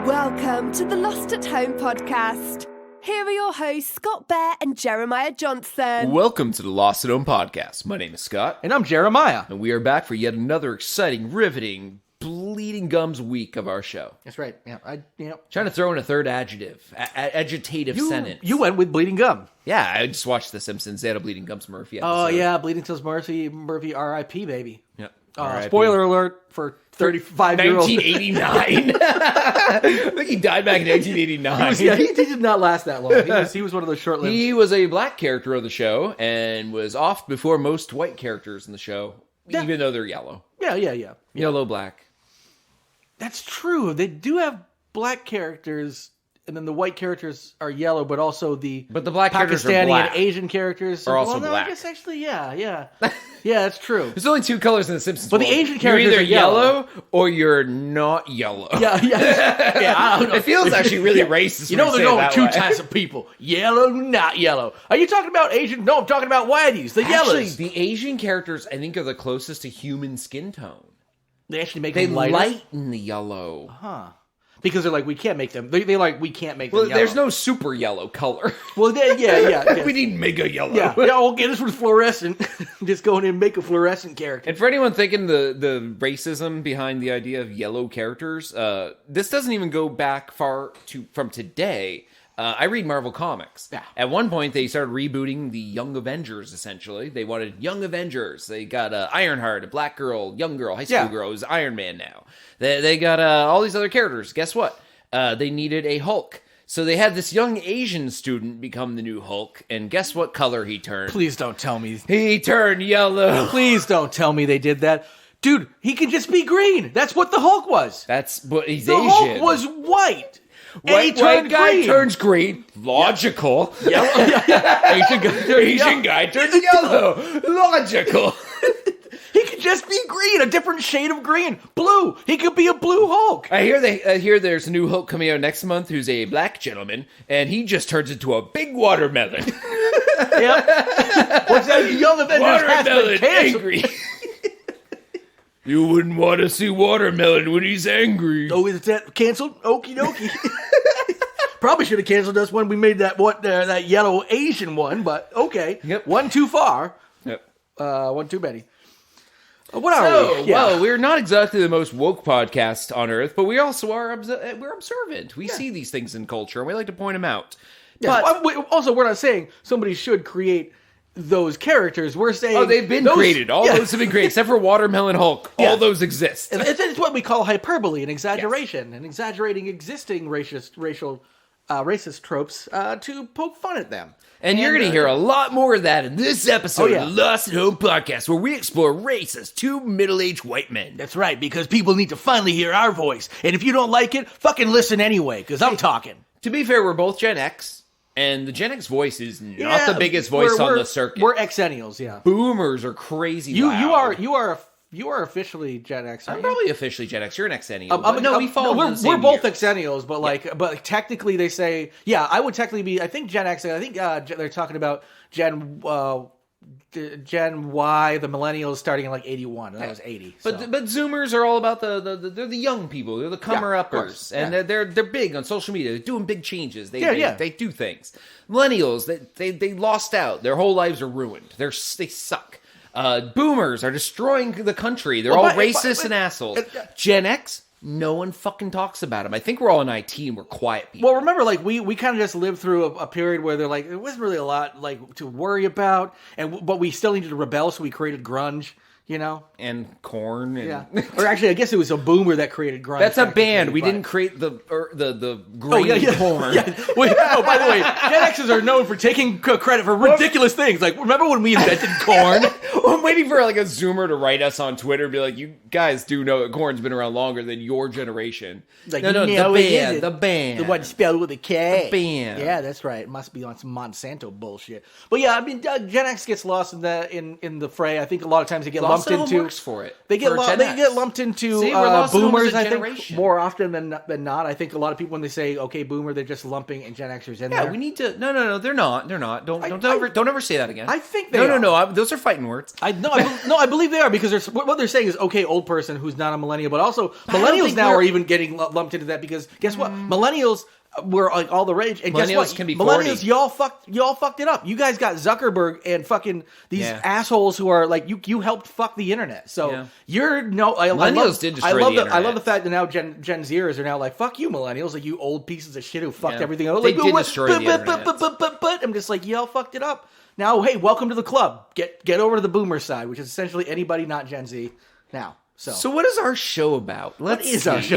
Welcome to the Lost at Home podcast. Here are your hosts, Scott Bear and Jeremiah Johnson. Welcome to the Lost at Home podcast. My name is Scott. And I'm Jeremiah. And we are back for yet another exciting, riveting, bleeding gums week of our show. That's right. Yeah, Trying to throw in a third adjective. Agitative sentence. You went with bleeding gum. Yeah, I just watched The Simpsons. They had a Bleeding Gums Murphy episode. Oh, yeah, Bleeding Gums Murphy, R.I.P., baby. Yep. Spoiler alert for 35-year-old. 1989. I think he died back in 1989. He did not last that long. He was one of those short-lived. He was a black character of the show and was off before most white characters in the show, even though they're yellow. Yeah. Yellow, black. That's true. They do have black characters, and then the white characters are yellow, but also the black characters are Pakistani black. and Asian characters are also black. black. I guess actually, yeah. Yeah, that's true. There's only two colors in The Simpsons. But the Asian characters you're either are yellow or you're not yellow. Yeah. I don't know. It feels actually really racist. You know, there's only two way. types of people: yellow, not yellow. Are you talking about Asian? No, I'm talking about whiteys, the Actually, yellows. the Asian characters, I think, are the closest to human skin tone. They actually make They them lighter. lighten the yellow. Huh. Because they're like, we can't make them. We can't make them Well, yellow. there's no super yellow color. Well, yeah. We need mega yellow. Yeah, okay, this was fluorescent. Just go in and make a fluorescent character. And for anyone thinking the racism behind the idea of yellow characters, this doesn't even go back far from today. I read Marvel Comics. Yeah. At one point, they started rebooting the Young Avengers, essentially. They wanted Young Avengers. They got Ironheart, a black girl, young girl, high school girl, who's Iron Man now. They got all these other characters. Guess what? They needed a Hulk. So they had this young Asian student become the new Hulk, and guess what color he turned? Please don't tell me. He turned yellow. Please don't tell me they did that. Dude, he could just be green. That's what the Hulk was. That's what he's the Asian. Hulk was white. White guy turns green. Logical. Yellow. Asian guy turns yellow. Logical. He could just be green, a different shade of green. Blue. He could be a blue Hulk. I hear there's a new Hulk coming out next month who's a black gentleman, and he just turns into a big watermelon. Yep. What's that? Young Avengers has been canceled. Angry. You wouldn't want to see Watermelon when he's angry. Oh, is that canceled? Okie dokie. Probably should have canceled us when we made that yellow Asian one, but okay. Yep. One too far. Yep. One too many. What are we? Well, we're not exactly the most woke podcast on earth, but we also are we're observant. We see these things in culture, and we like to point them out. Yes, But also, we're not saying somebody should create those characters. We're saying they've been created. All those have been created, except for Watermelon Hulk. All those exist. It's what we call hyperbole and exaggeration, and exaggerating existing racist tropes to poke fun at them. And you're going to hear a lot more of that in this episode of the Lost at Home podcast, where we explore race as two middle-aged white men. That's right, because people need to finally hear our voice. And if you don't like it, fucking listen anyway, because I'm talking. To be fair, we're both Gen X. And the Gen X voice is not the biggest voice on the circuit. We're Xennials, yeah. Boomers are crazy loud. You are officially Gen X. I'm probably officially Gen X. You're an Xennial. We follow. We're both Xennials, but technically they say I would technically be. I think Gen X. I think they're talking about Gen Y, the millennials starting in like 81, and I was 80. But Zoomers are all about they're the young people. They're the comer-uppers, and they're big on social media. They're doing big changes. They do things. Millennials, they lost out. Their whole lives are ruined. They suck. Boomers are destroying the country. They're all racist and assholes. Gen X, no one fucking talks about them. I think we're all in IT and we're quiet people. Well, remember, like we kind of just lived through a period where they're like it wasn't really a lot like to worry about, but we still needed to rebel, so we created grunge. You know, and Korn, and or actually, I guess it was a boomer that created grunge. That's a band. We didn't create the green Korn. Wait, by the way, Gen X's are known for taking credit for ridiculous things. Like, remember when we invented Korn? I'm waiting for like a Zoomer to write us on Twitter and be like, "You guys do know that Korn's been around longer than your generation." Like, no, the band, the one spelled with a K. The band. Yeah, that's right. It must be on some Monsanto bullshit. But yeah, I mean, Gen X gets lost in the fray. I think a lot of times they get lumped lumped into. Works for it. They get lumped into boomers. I think more often than not. I think a lot of people when they say okay boomer, they're just lumping and Gen Xers in there. Yeah, we need to. No, they're not. Don't ever say that again. I think they are. No. Those are fighting words. I believe they are because what they're saying is okay old person who's not a millennial, but also millennials now are even getting lumped into that because guess what? Millennials were like all the rage, and guess what? Can be millennials, y'all fucked it up. You guys got Zuckerberg and fucking these assholes who are like you helped fuck the internet. So millennials did destroy the internet. I love the fact that now Gen Zers are now like fuck you millennials, like you old pieces of shit who fucked everything up. They did destroy the internet. But I'm just like y'all fucked it up. Now hey, welcome to the club. Get over to the boomer side, which is essentially anybody not Gen Z now. So what is our show about? What is our show?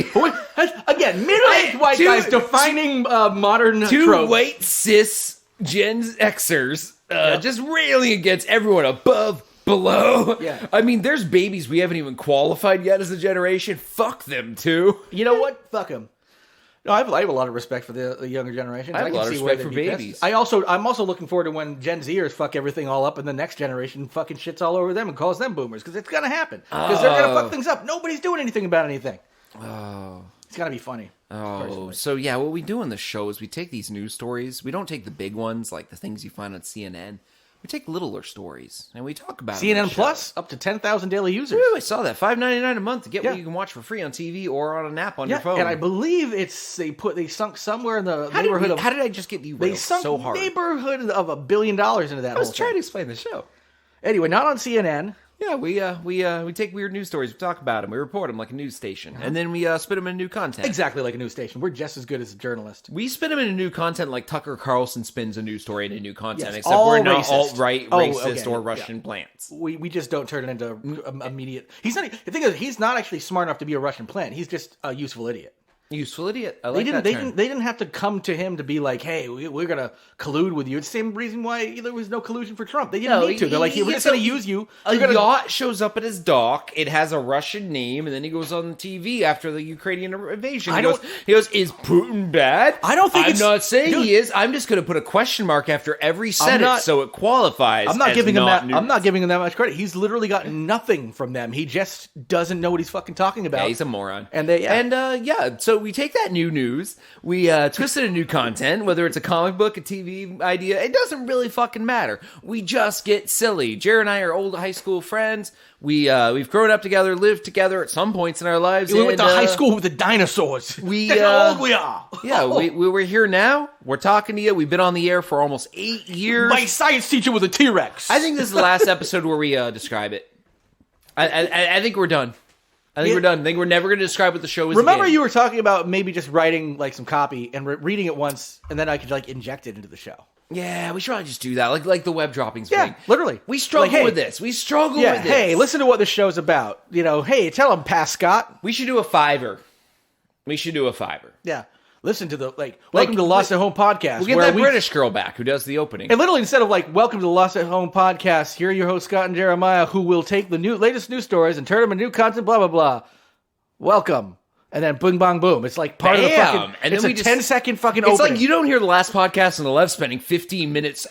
Again, middle-aged white guys defining modern two white cis Gen Xers just railing against everyone above, below. Yeah. I mean, there's babies we haven't even qualified yet as a generation. Fuck them too. You know what? Fuck them. No, I have a lot of respect for the younger generation. I have a lot of respect for babies. I'm also looking forward to when Gen Zers fuck everything all up and the next generation fucking shits all over them and calls them boomers because it's gonna happen because they're gonna fuck things up. Nobody's doing anything about anything. Oh, it's gonna be funny. Oh, so yeah, what we do on the show is we take these news stories. We don't take the big ones like the things you find on CNN. We take littler stories and we talk about CNN Plus up to 10,000 daily users. Ooh, I saw that $5.99 a month to get what you can watch for free on TV or on an app on your phone. And I believe they sunk somewhere in the neighborhood of. How did I just get you? They sunk so hard. Neighborhood of $1 billion into that. I was trying to explain the show. Anyway, not on CNN. Yeah, we take weird news stories, we talk about them, we report them like a news station, and then we spit them in new content. Exactly like a news station. We're just as good as a journalist. We spin them into new content like Tucker Carlson spins a news story into new content, except we're not alt-right, racist, or Russian plants. We just don't turn it into immediate. The thing is, he's not actually smart enough to be a Russian plant. He's just a useful idiot. Useful idiot. I like that term. They didn't have to come to him to be like, "Hey, we're gonna collude with you." It's the same reason why there was no collusion for Trump. They didn't need to. They're like, "We're just gonna use you." A yacht shows up at his dock. It has a Russian name, and then he goes on TV after the Ukrainian invasion. He goes, "Is Putin bad?" I don't think. I'm not saying he is. I'm just gonna put a question mark after every sentence so it qualifies. I'm not giving him that. News. I'm not giving him that much credit. He's literally got nothing from them. He just doesn't know what he's fucking talking about. Yeah, he's a moron. So we take that new news, we twist it into new content, whether it's a comic book, a TV idea, it doesn't really fucking matter. We just get silly. Jared and I are old high school friends. We've grown up together, lived together at some points in our lives. We went to high school with the dinosaurs. That's how old we are. Yeah, we're here now. We're talking to you. We've been on the air for almost 8 years. My science teacher was a T-Rex. I think this is the last episode where we describe it. I think we're done. I think we're done. I think we're never going to describe what the show is. Remember you were talking about maybe just writing like some copy and reading it once, and then I could like inject it into the show. Yeah, we should probably just do that. Like the web droppings thing. Yeah, literally. We struggle with this. We struggle with this. Hey, listen to what the show's about. Hey, tell them, Scott. We should do a $5. Yeah. Listen to the welcome to the Lost at Home podcast. We'll get that British girl back who does the opening. And literally instead of welcome to the Lost at Home podcast, here are your hosts Scott and Jeremiah, who will take the latest news stories and turn them into new content. Blah blah blah. Welcome. And then boom, bang, boom. It's like part of the fucking. And it's a 10-second fucking opening. It's like you don't hear the last podcast on the left spending 15 minutes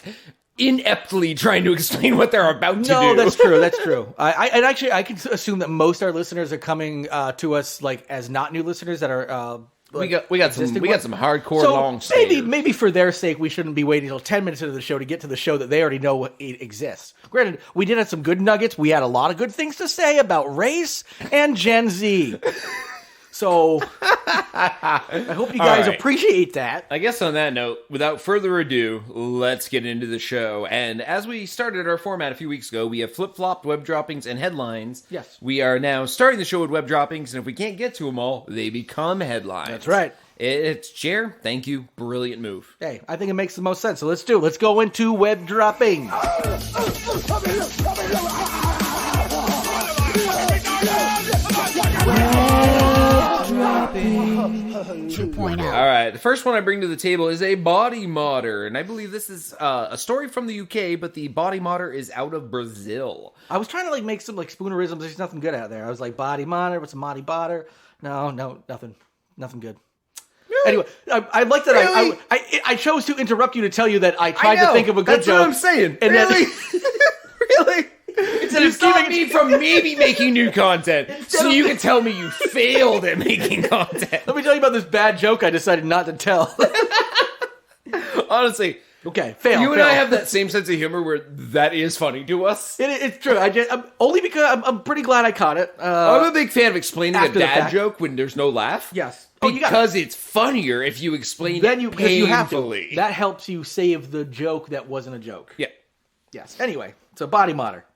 ineptly trying to explain what they're about to do. No, that's true. That's true. I can assume that most of our listeners are coming to us as not new listeners that are. We got some hardcore long stayers. Maybe for their sake we shouldn't be waiting until 10 minutes into the show to get to the show that they already know it exists. Granted, we did have some good nuggets. We had a lot of good things to say about race and Gen Z. So I hope you guys appreciate that. I guess on that note, without further ado, let's get into the show. And as we started our format a few weeks ago, we have flip-flopped web droppings and headlines. Yes. We are now starting the show with web droppings, and if we can't get to them all, they become headlines. That's right. It's Jer. Thank you. Brilliant move. Hey, I think it makes the most sense. So let's go into web dropping. All right, the first one I bring to the table is a body modder, and I believe this is a story from the UK, but the body modder is out of Brazil. I was trying to make some spoonerisms. There's nothing good out there. I was like, body modder, what's a body bodder? No, nothing good. Really? Anyway, I like that. Really? I chose to interrupt you to tell you that I tried to think of a good joke. That's what I'm saying. And really? Really? You stop me from maybe making new content, so you can tell me you failed at making content. Let me tell you about this bad joke I decided not to tell. Honestly, okay, fail. You and I have that same sense of humor where that is funny to us. It's true. I'm only because I'm pretty glad I caught it. I'm a big fan of explaining a dad fact. joke when there's no laugh. Yes. Because it's funnier if you explain it painfully. You have to. That helps you save the joke that wasn't a joke. Yeah. Yes. Anyway, so body modder.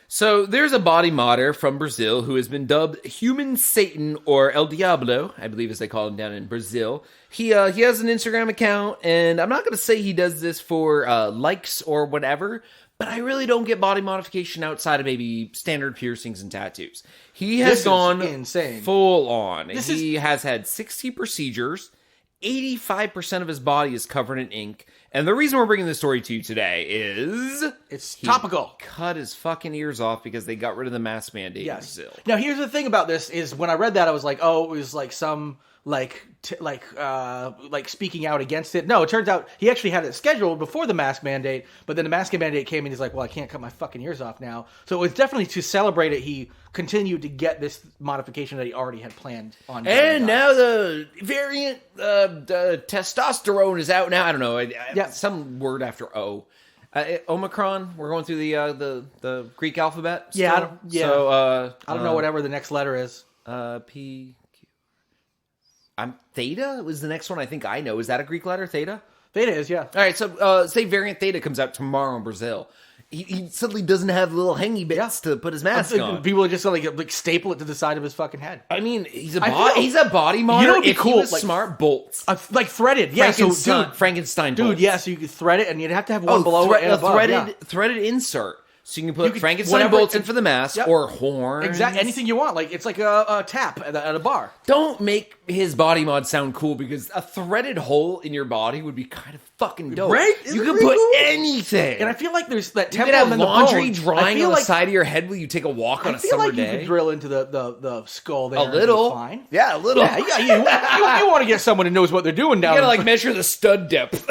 So there's a body modder from Brazil who has been dubbed Human Satan, or El Diablo, I believe as they call him down in Brazil. He has an Instagram account, and I'm not going to say he does this for likes or whatever, but I really don't get body modification outside of maybe standard piercings and tattoos. He has gone insane. Full on. He has had 60 procedures. 85% of his body is covered in ink. And the reason we're bringing this story to you today is... It's topical. Cut his fucking ears off because they got rid of the mask mandate in Brazil. Now, here's the thing about this is when I read that, I was like, oh, it was like some... like speaking out against it. No, it turns out he actually had it scheduled before the mask mandate, but then the mask mandate came and he's like, well, I can't cut my fucking ears off now. So it was definitely to celebrate it. He continued to get this modification that he already had planned on. And now the variant testosterone is out now. I don't know. Some word after O. Omicron. We're going through the Greek alphabet. Still. So I don't know whatever the next letter is. P. Theta was the next one I think I know. Is that a Greek letter, theta? Theta is, yeah. All right, so say variant theta comes out tomorrow in Brazil. He suddenly doesn't have little hangy bits to put his mask on. People just like staple it to the side of his fucking head. I mean, he's a body model. You know what'd be cool? He was smart, bolts. Like threaded. Yeah, Frankenstein bolts. Dude, yeah, so you could thread it and you'd have to have one below and above. Threaded insert. So you can put Frankenstein bolts in for the mask or horns. Exactly. Anything you want. Like it's like a tap at a bar. Don't make his body mod sound cool because a threaded hole in your body would be kind of fucking dope. Right? You could put anything. And I feel like there's that temple you could have and the laundry bone. drying on the side of your head while you take a walk on a summer day. You could drill into the skull there. A little. Fine. Yeah, a little. Yeah, you want to get someone who knows what they're doing down. You gotta measure the stud depth.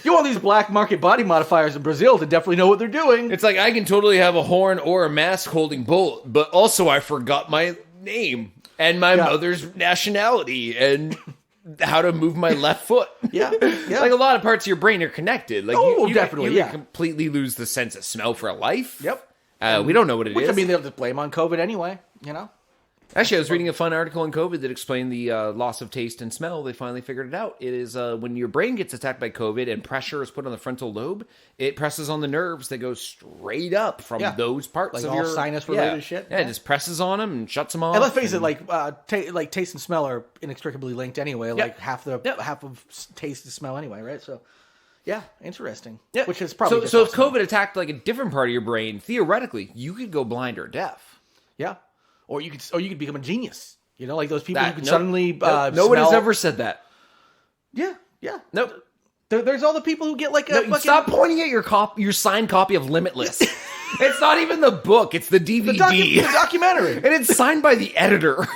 You want these black market body modifiers in Brazil to definitely know what they're doing. It's like I can totally have a horn or a mask holding bolt, but also I forgot my name and my mother's nationality and how to move my left foot. Yeah. Like a lot of parts of your brain are connected. Like you definitely. You completely lose the sense of smell for life. Yep. We don't know what it is. I mean, they'll just blame on COVID anyway. You know. Actually, I was reading a fun article on COVID that explained the loss of taste and smell. They finally figured it out. It is when your brain gets attacked by COVID and pressure is put on the frontal lobe, it presses on the nerves that go straight up from those parts like of all your sinus-related shit. Yeah, it just presses on them and shuts them off. And let's face it, like taste and smell are inextricably linked anyway. Like half of taste is smell anyway, right? So. Yeah, interesting. Yeah. Which is probably so if COVID attacked like a different part of your brain, theoretically, you could go blind or deaf. Yeah. Or you could become a genius. You know, like those people who can suddenly no one has ever said that. Yeah. Nope. There's all the people who get like a fucking... Stop pointing at your signed copy of Limitless. It's not even the book, it's the DVD. The documentary. And it's signed by the editor.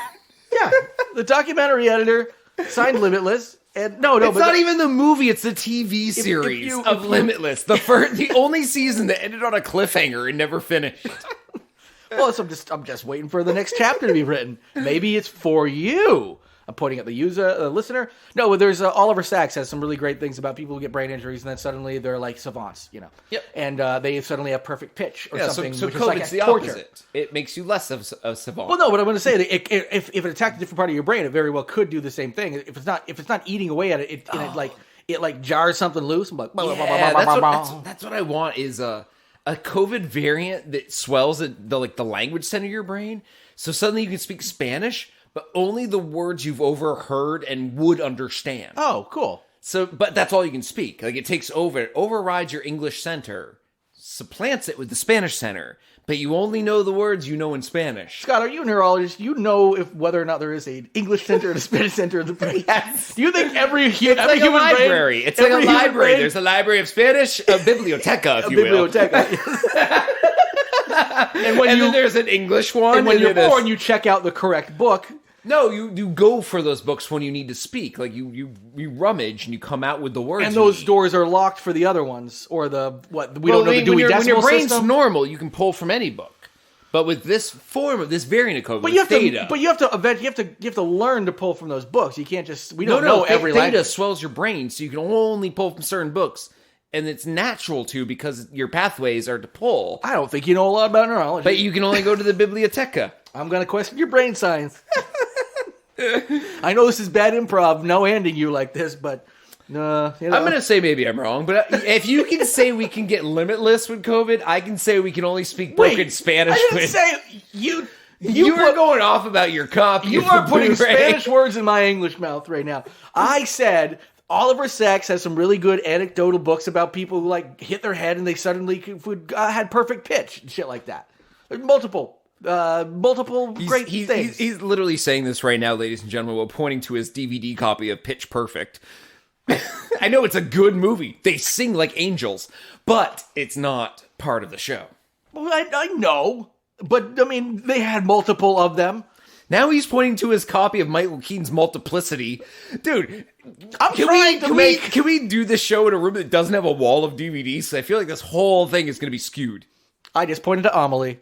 Yeah. The documentary editor signed Limitless. And it's not even the movie, it's the TV series of Limitless. The only season that ended on a cliffhanger and never finished. Well, so I'm just waiting for the next chapter to be written. Maybe it's for you. I'm pointing at the listener. No, there's Oliver Sacks has some really great things about people who get brain injuries, and then suddenly they're like savants, you know. Yep. And they suddenly have perfect pitch or something. So which COVID's is like the torture. opposite. It makes you less of a savant. Well, no, but I'm going to say that if it attacked a different part of your brain, it very well could do the same thing. If it's not eating away at it, it jars something loose. I'm like, that's what I want is a COVID variant that swells the language center of your brain. So suddenly you can speak Spanish, but only the words you've overheard and would understand. Oh, cool. So, but that's all you can speak. Like it overrides your English center, supplants it with the Spanish center, but you only know the words you know in Spanish. Scott, are you a neurologist? You know whether or not there is an English center and a Spanish center of the brain. Yes. Do you think every human library? It's like a library. There's a library of Spanish, a biblioteca, if you will. And then there's an English one. And when you're born, you check out the correct book. No, you go for those books when you need to speak. Like you rummage and you come out with the words. And those doors are locked for the other ones, or we don't know the Dewey when Decimal your brain's System. normal, you can pull from any book. But with this form of this variant of code, But you have to learn to pull from those books. You can't just don't know every theta language. swells your brain, so you can only pull from certain books, and it's natural to because your pathways are to pull. I don't think you know a lot about neurology. But you can only go to the biblioteca. I'm going to question your brain science. I know this is bad improv, no handing you like this, but I'm going to say maybe I'm wrong, but if you can say we can get limitless with COVID, I can say we can only speak broken Spanish. I didn't say you are going off about your copy. You are putting Spanish words in my English mouth right now. I said Oliver Sacks has some really good anecdotal books about people who like hit their head and they suddenly had perfect pitch and shit like that. There's multiple great things. He's literally saying this right now, ladies and gentlemen, while pointing to his DVD copy of Pitch Perfect. I know it's a good movie. They sing like angels, but it's not part of the show. Well, I know, but I mean, they had multiple of them. Now he's pointing to his copy of Michael Keaton's Multiplicity. Dude, can we do this show in a room that doesn't have a wall of DVDs? I feel like this whole thing is going to be skewed. I just pointed to Amelie.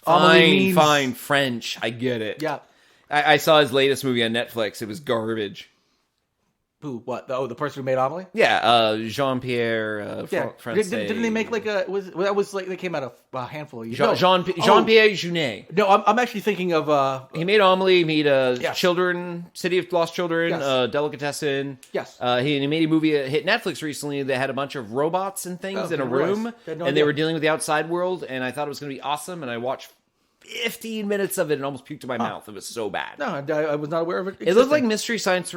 Fine, French. I get it. Yeah. I saw his latest movie on Netflix. It was garbage. Who? What? Oh, the person who made Amelie? Yeah, Jean-Pierre Francais. Didn't they make like they came out a handful of years. Jean-Pierre Jeunet. No, I'm actually thinking of. He made Amelie. He made yes. Children, City of Lost Children, yes. Delicatessen. Yes. He made a movie that hit Netflix recently that had a bunch of robots and things in a room, and they were dealing with the outside world. And I thought it was going to be awesome. And I watched 15 minutes of it and almost puked in my mouth. It was so bad. No, I was not aware of it. It looked like Mystery Science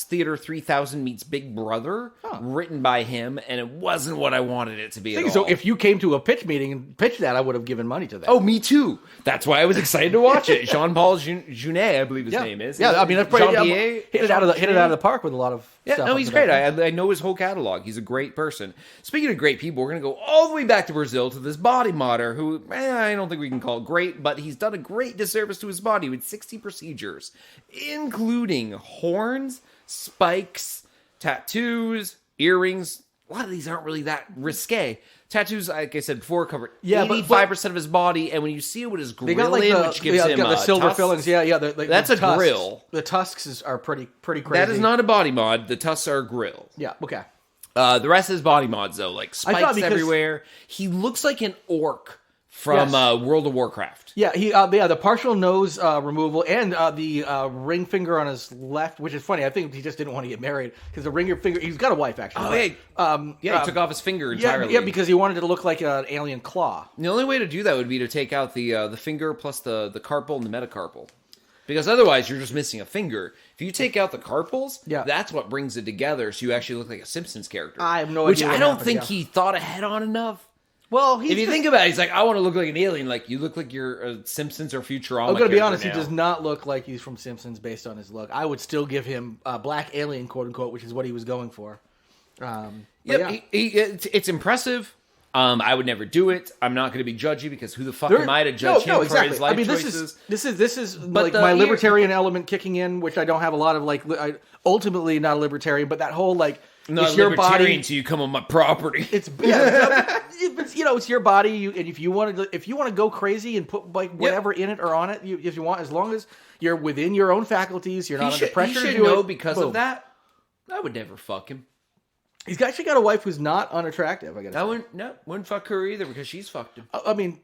Theater 3000 meets Big Brother, written by him, and it wasn't what I wanted it to be at all. So if you came to a pitch meeting and pitched that, I would have given money to that. Oh, me too. That's why I was excited to watch it. Jean-Paul Jeunet, I believe his name is. Yeah, I mean, that's probably hit it out of the park with a lot of stuff. No, he's great. I know his whole catalog. He's a great person. Speaking of great people, we're going to go all the way back to Brazil to this body modder who, I don't think we can call great, but he's done a great disservice to his body with 60 procedures, including horns, spikes, tattoos, earrings. A lot of these aren't really that risque. Tattoos, like I said before, cover 85% of his body, and when you see it with his grill which gives him the silver tusks, fillings. That's a tusks. grill. The tusks are pretty crazy. That is not a body mod. The tusks are a grill. Yeah, okay. The rest is body mods, though, like spikes everywhere. He looks like an orc from World of Warcraft. Yeah, the partial nose removal and the ring finger on his left, which is funny. I think he just didn't want to get married because the ring finger. He's got a wife actually. He took off his finger entirely. Yeah, because he wanted it to look like an alien claw. The only way to do that would be to take out the finger plus the carpal and the metacarpal. Because otherwise, you're just missing a finger. If you take out the carpals, that's what brings it together, so you actually look like a Simpsons character. I have no idea. Which I don't think he thought ahead on enough. Well, if you think about it, he's like, I want to look like an alien. Like, you look like you're a Simpsons or Futurama. I'm going to be honest, he does not look like he's from Simpsons based on his look. I would still give him black alien, quote unquote, which is what he was going for. It's impressive. I would never do it. I'm not going to be judgy because who the fuck am I to judge him for his life choices? This is like my libertarian element kicking in, which I don't have a lot of. Ultimately, not a libertarian, but that whole it's your body until you come on my property. It's it's your body, and if you want to go crazy and put whatever in it or on it, if you want, as long as you're within your own faculties, you're not under pressure to do it. Because of that, I would never fuck him. He's actually got a wife who's not unattractive. I guess I wouldn't fuck her either because she's fucked him. I mean,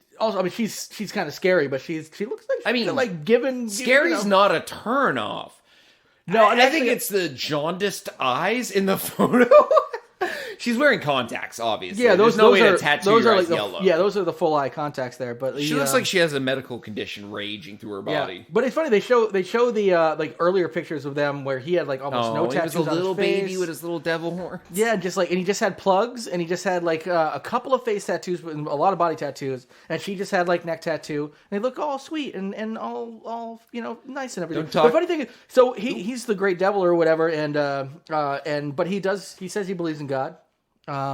she's kind of scary, but she looks like scary's not a turn off. No, and I think it's the jaundiced eyes in the photo. She's wearing contacts, obviously. Yeah, those no way are to tattoo those your are eyes yellow. Those are the full eye contacts there. But she looks like she has a medical condition raging through her body. Yeah. But it's funny they show the earlier pictures of them where he had almost no tattoos on his face. He was a little baby with his little devil horns. Yeah, and he just had plugs, and he just had a couple of face tattoos, but a lot of body tattoos, and she just had neck tattoo, and they look all sweet and all nice and everything. The funny thing is, so he's the great devil or whatever, but he says he believes in God.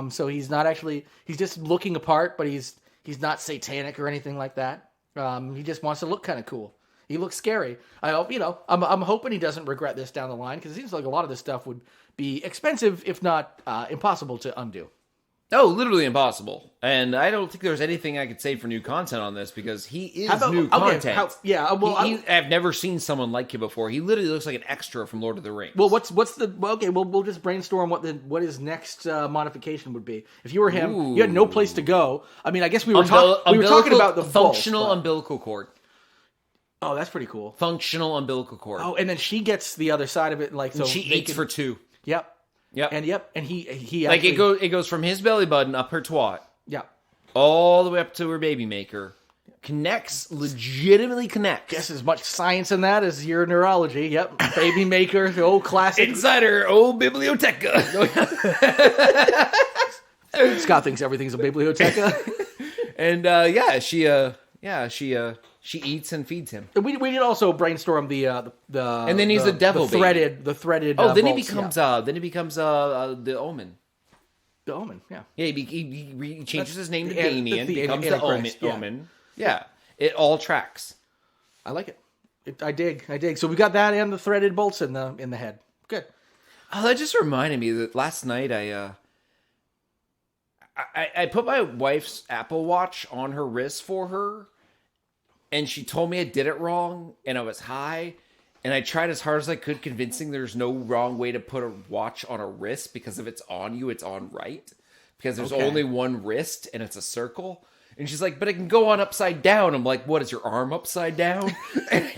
So he's not actually, he's just looking apart, but he's not satanic or anything like that. He just wants to look kind of cool. He looks scary. I hope, I'm hoping he doesn't regret this down the line, because it seems like a lot of this stuff would be expensive, if not impossible to undo. Oh, literally impossible. And I don't think there's anything I could say for new content on this, because he is new content. I've never seen someone like him before. He literally looks like an extra from Lord of the Rings. Well, we'll just brainstorm what his next modification would be. If you were him, you had no place to go. I mean, I guess we were talking about the functional umbilical cord. Oh, that's pretty cool. Functional umbilical cord. Oh, and then she gets the other side of it, like, so and she eats for two. Yep. Yep. And he like actually, it goes from his belly button up her twat. Yep. All the way up to her baby maker. Legitimately connects. Guess as much science in that as your neurology. Yep. Baby maker, the old classic. Inside her old biblioteca. Scott thinks everything's a biblioteca. And she eats and feeds him. We did also brainstorm the and then he's the devil the threaded. Oh, then he becomes the Omen. The Omen, yeah. Yeah, he changes his name to Damien, becomes the Omen. Yeah, it all tracks. I like it. I dig. So we got that and the threaded bolts in the head. Good. Oh, that just reminded me that last night I put my wife's Apple Watch on her wrist for her. And she told me I did it wrong, and I was high, and I tried as hard as I could convincing there's no wrong way to put a watch on a wrist, because if it's on you, it's on right, because there's only one wrist, and it's a circle. And she's like, but it can go on upside down. I'm like, what, is your arm upside down? And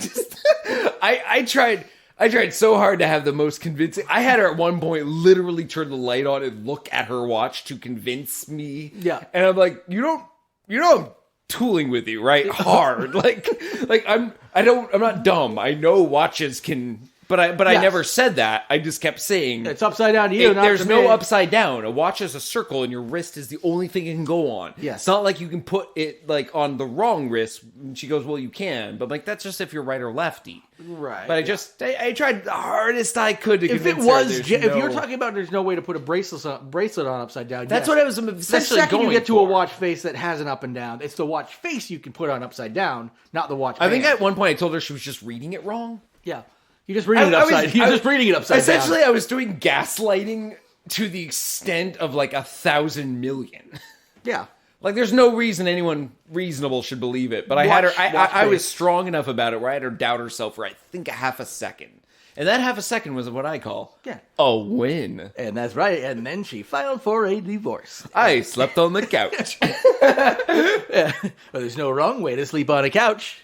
I tried so hard to have the most convincing. I had her at one point literally turn the light on and look at her watch to convince me. Yeah. And I'm like, you know, tooling with you, right? Hard. I'm not dumb. I know watches can, but I never said that. I just kept saying it's upside down to you. There's no upside down. A watch is a circle, and your wrist is the only thing it can go on. Yes. It's not like you can put it like on the wrong wrist. And she goes, well, you can, but like that's just if you're right or lefty. Right. But I tried the hardest I could to convince if you're talking about there's no way to put a bracelet on upside down. That's what I was essentially the second going you get to for. a watch face that has an up and down, it's the watch face you can put on upside down, not the watch. I think at one point I told her she was just reading it wrong. Yeah. You're just reading it upside down. Essentially, I was doing gaslighting to the extent of like 1,000 million. Yeah. Like, there's no reason anyone reasonable should believe it. But I was strong enough about it where I had her doubt herself for, I think, a half a second. And that half a second was what I call a win. And that's right. And then she filed for a divorce. I slept on the couch. Yeah. Well, there's no wrong way to sleep on a couch.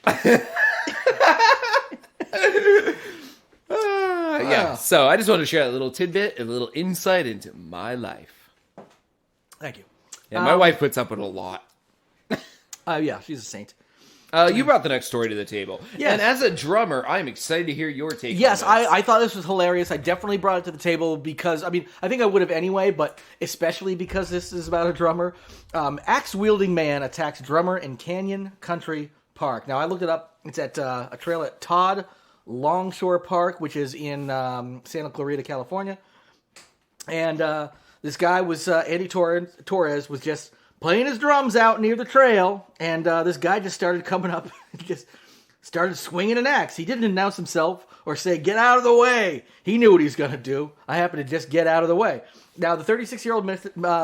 Yeah, so I just wanted to share a little tidbit, a little insight into my life. Thank you. Yeah, my wife puts up with a lot. Yeah, she's a saint. You brought the next story to the table. Yes. And as a drummer, I'm excited to hear your take Yes, on this. I thought this was hilarious. I definitely brought it to the table because, I think I would have anyway, but especially because this is about a drummer. Axe-wielding man attacks drummer in Canyon Country Park. Now, I looked it up. It's at a trail at Todd Longshore Park, which is in Santa Clarita, California. And this guy was, Andy Torres, was just playing his drums out near the trail, and this guy just started coming up and just started swinging an axe. He didn't announce himself or say, get out of the way. He knew what he was going to do. I happened to just get out of the way. Now, the 36-year-old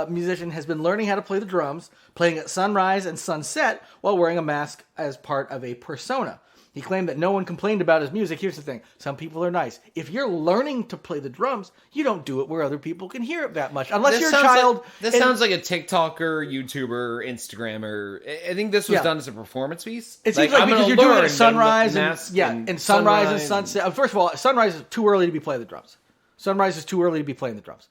musician has been learning how to play the drums, playing at sunrise and sunset while wearing a mask as part of a persona. He claimed that no one complained about his music. Here's the thing. Some people are nice. If you're learning to play the drums, you don't do it where other people can hear it that much. Unless you're a child. This sounds like a TikToker, YouTuber, Instagrammer. I think this was done as a performance piece. It seems like because you're doing it at sunrise and sunrise and sunset. First of all, sunrise is too early to be playing the drums. Sunrise is too early to be playing the drums.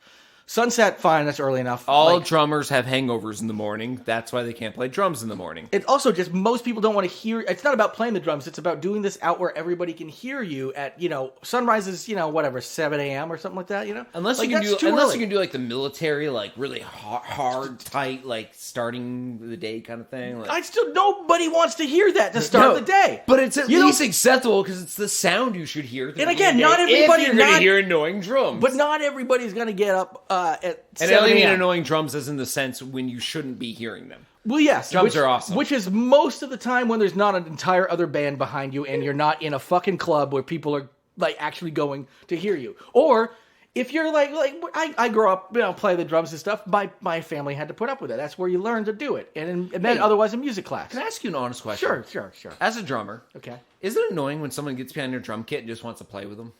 Sunset, fine, that's early enough. All drummers have hangovers in the morning. That's why they can't play drums in the morning. It also just, most people don't want to hear, it's not about playing the drums, it's about doing this out where everybody can hear you at, sunrise is, 7 a.m. or something like that, Unless you can do like the military, like really hard, tight, like starting the day kind of thing. Like, nobody wants to hear that to start the day. But it's at least acceptable because it's the sound you should hear. And again, not everybody, if you're going to hear annoying drums. But not everybody's going to get up at and 7 I mean a.m. annoying drums as in the sense when you shouldn't be hearing them. Well, yes. Drums are awesome. Which is most of the time when there's not an entire other band behind you and you're not in a fucking club where people are like actually going to hear you. Or if you're like I grew up, play the drums and stuff. My family had to put up with it. That's where you learn to do it. And then otherwise in music class. Can I ask you an honest question? Sure. As a drummer, okay, is it annoying when someone gets behind your drum kit and just wants to play with them?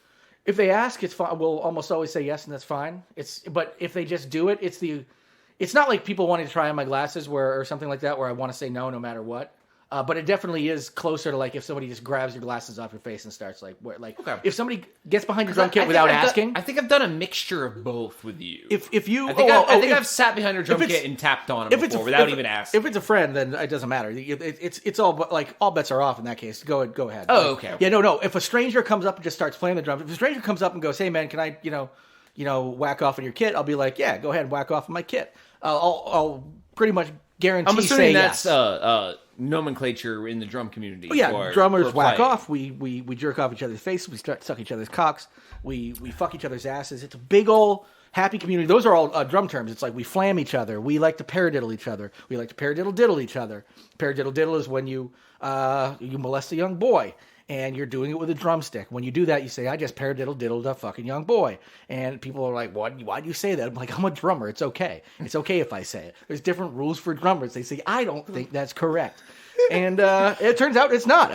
If they ask, it's fine. We'll almost always say yes, and that's fine. But if they just do it, it's not like people wanting to try on my glasses or something like that where I want to say no matter what. But it definitely is closer to like if somebody just grabs your glasses off your face and starts if somebody gets behind your drum kit without asking. I think I've done a mixture of both with you. I think I've sat behind your drum kit and tapped on it before without even asking. If it's a friend, then it doesn't matter. It's all like all bets are off in that case. Go ahead. Oh, okay. Yeah, no. If a stranger comes up and just starts playing the drums, if a stranger comes up and goes, "Hey, man, can I, whack off on your kit?" I'll be like, "Yeah, go ahead and whack off on my kit." I'll pretty much guarantee. I'm assuming that's yes. Nomenclature in the drum community. Oh, yeah, drummers whack off. We jerk off each other's faces. We start suck each other's cocks. We fuck each other's asses. It's a big old happy community. Those are all drum terms. It's like we flam each other. We like to paradiddle each other. We like to paradiddle diddle each other. Paradiddle diddle is when you molest a young boy and you're doing it with a drumstick. When you do that, you say, "I just paradiddle diddled a fucking young boy." And people are like, "Why do you say that?" I'm like, "I'm a drummer. It's okay. It's okay if I say it." There's different rules for drummers. They say, "I don't think that's correct." And it turns out it's not.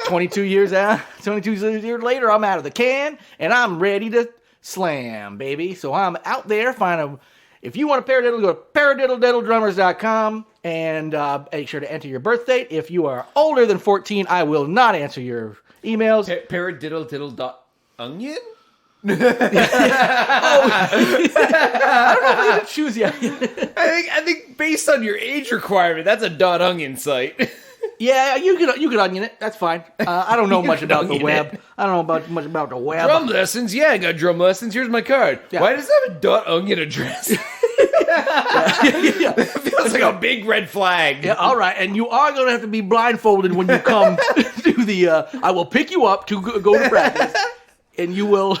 22 years later, I'm out of the can, and I'm ready to slam, baby. So I'm out there finding. If you want a paradiddle, go to paradiddlediddledrummers.com and make sure to enter your birth date. If you are older than 14, I will not answer your emails. Paradiddle.onion? I don't know if I can choose yet. I think based on your age requirement, that's a .onion site. Yeah, you could onion it. That's fine. I don't know much about the web. I don't know much about the web. Drum lessons? Yeah, I got drum lessons. Here's my card. Yeah. Why does it have a .onion address? It feels like a big red flag. Yeah, all right. And you are going to have to be blindfolded when you come to the... I will pick you up to go to practice. And you will...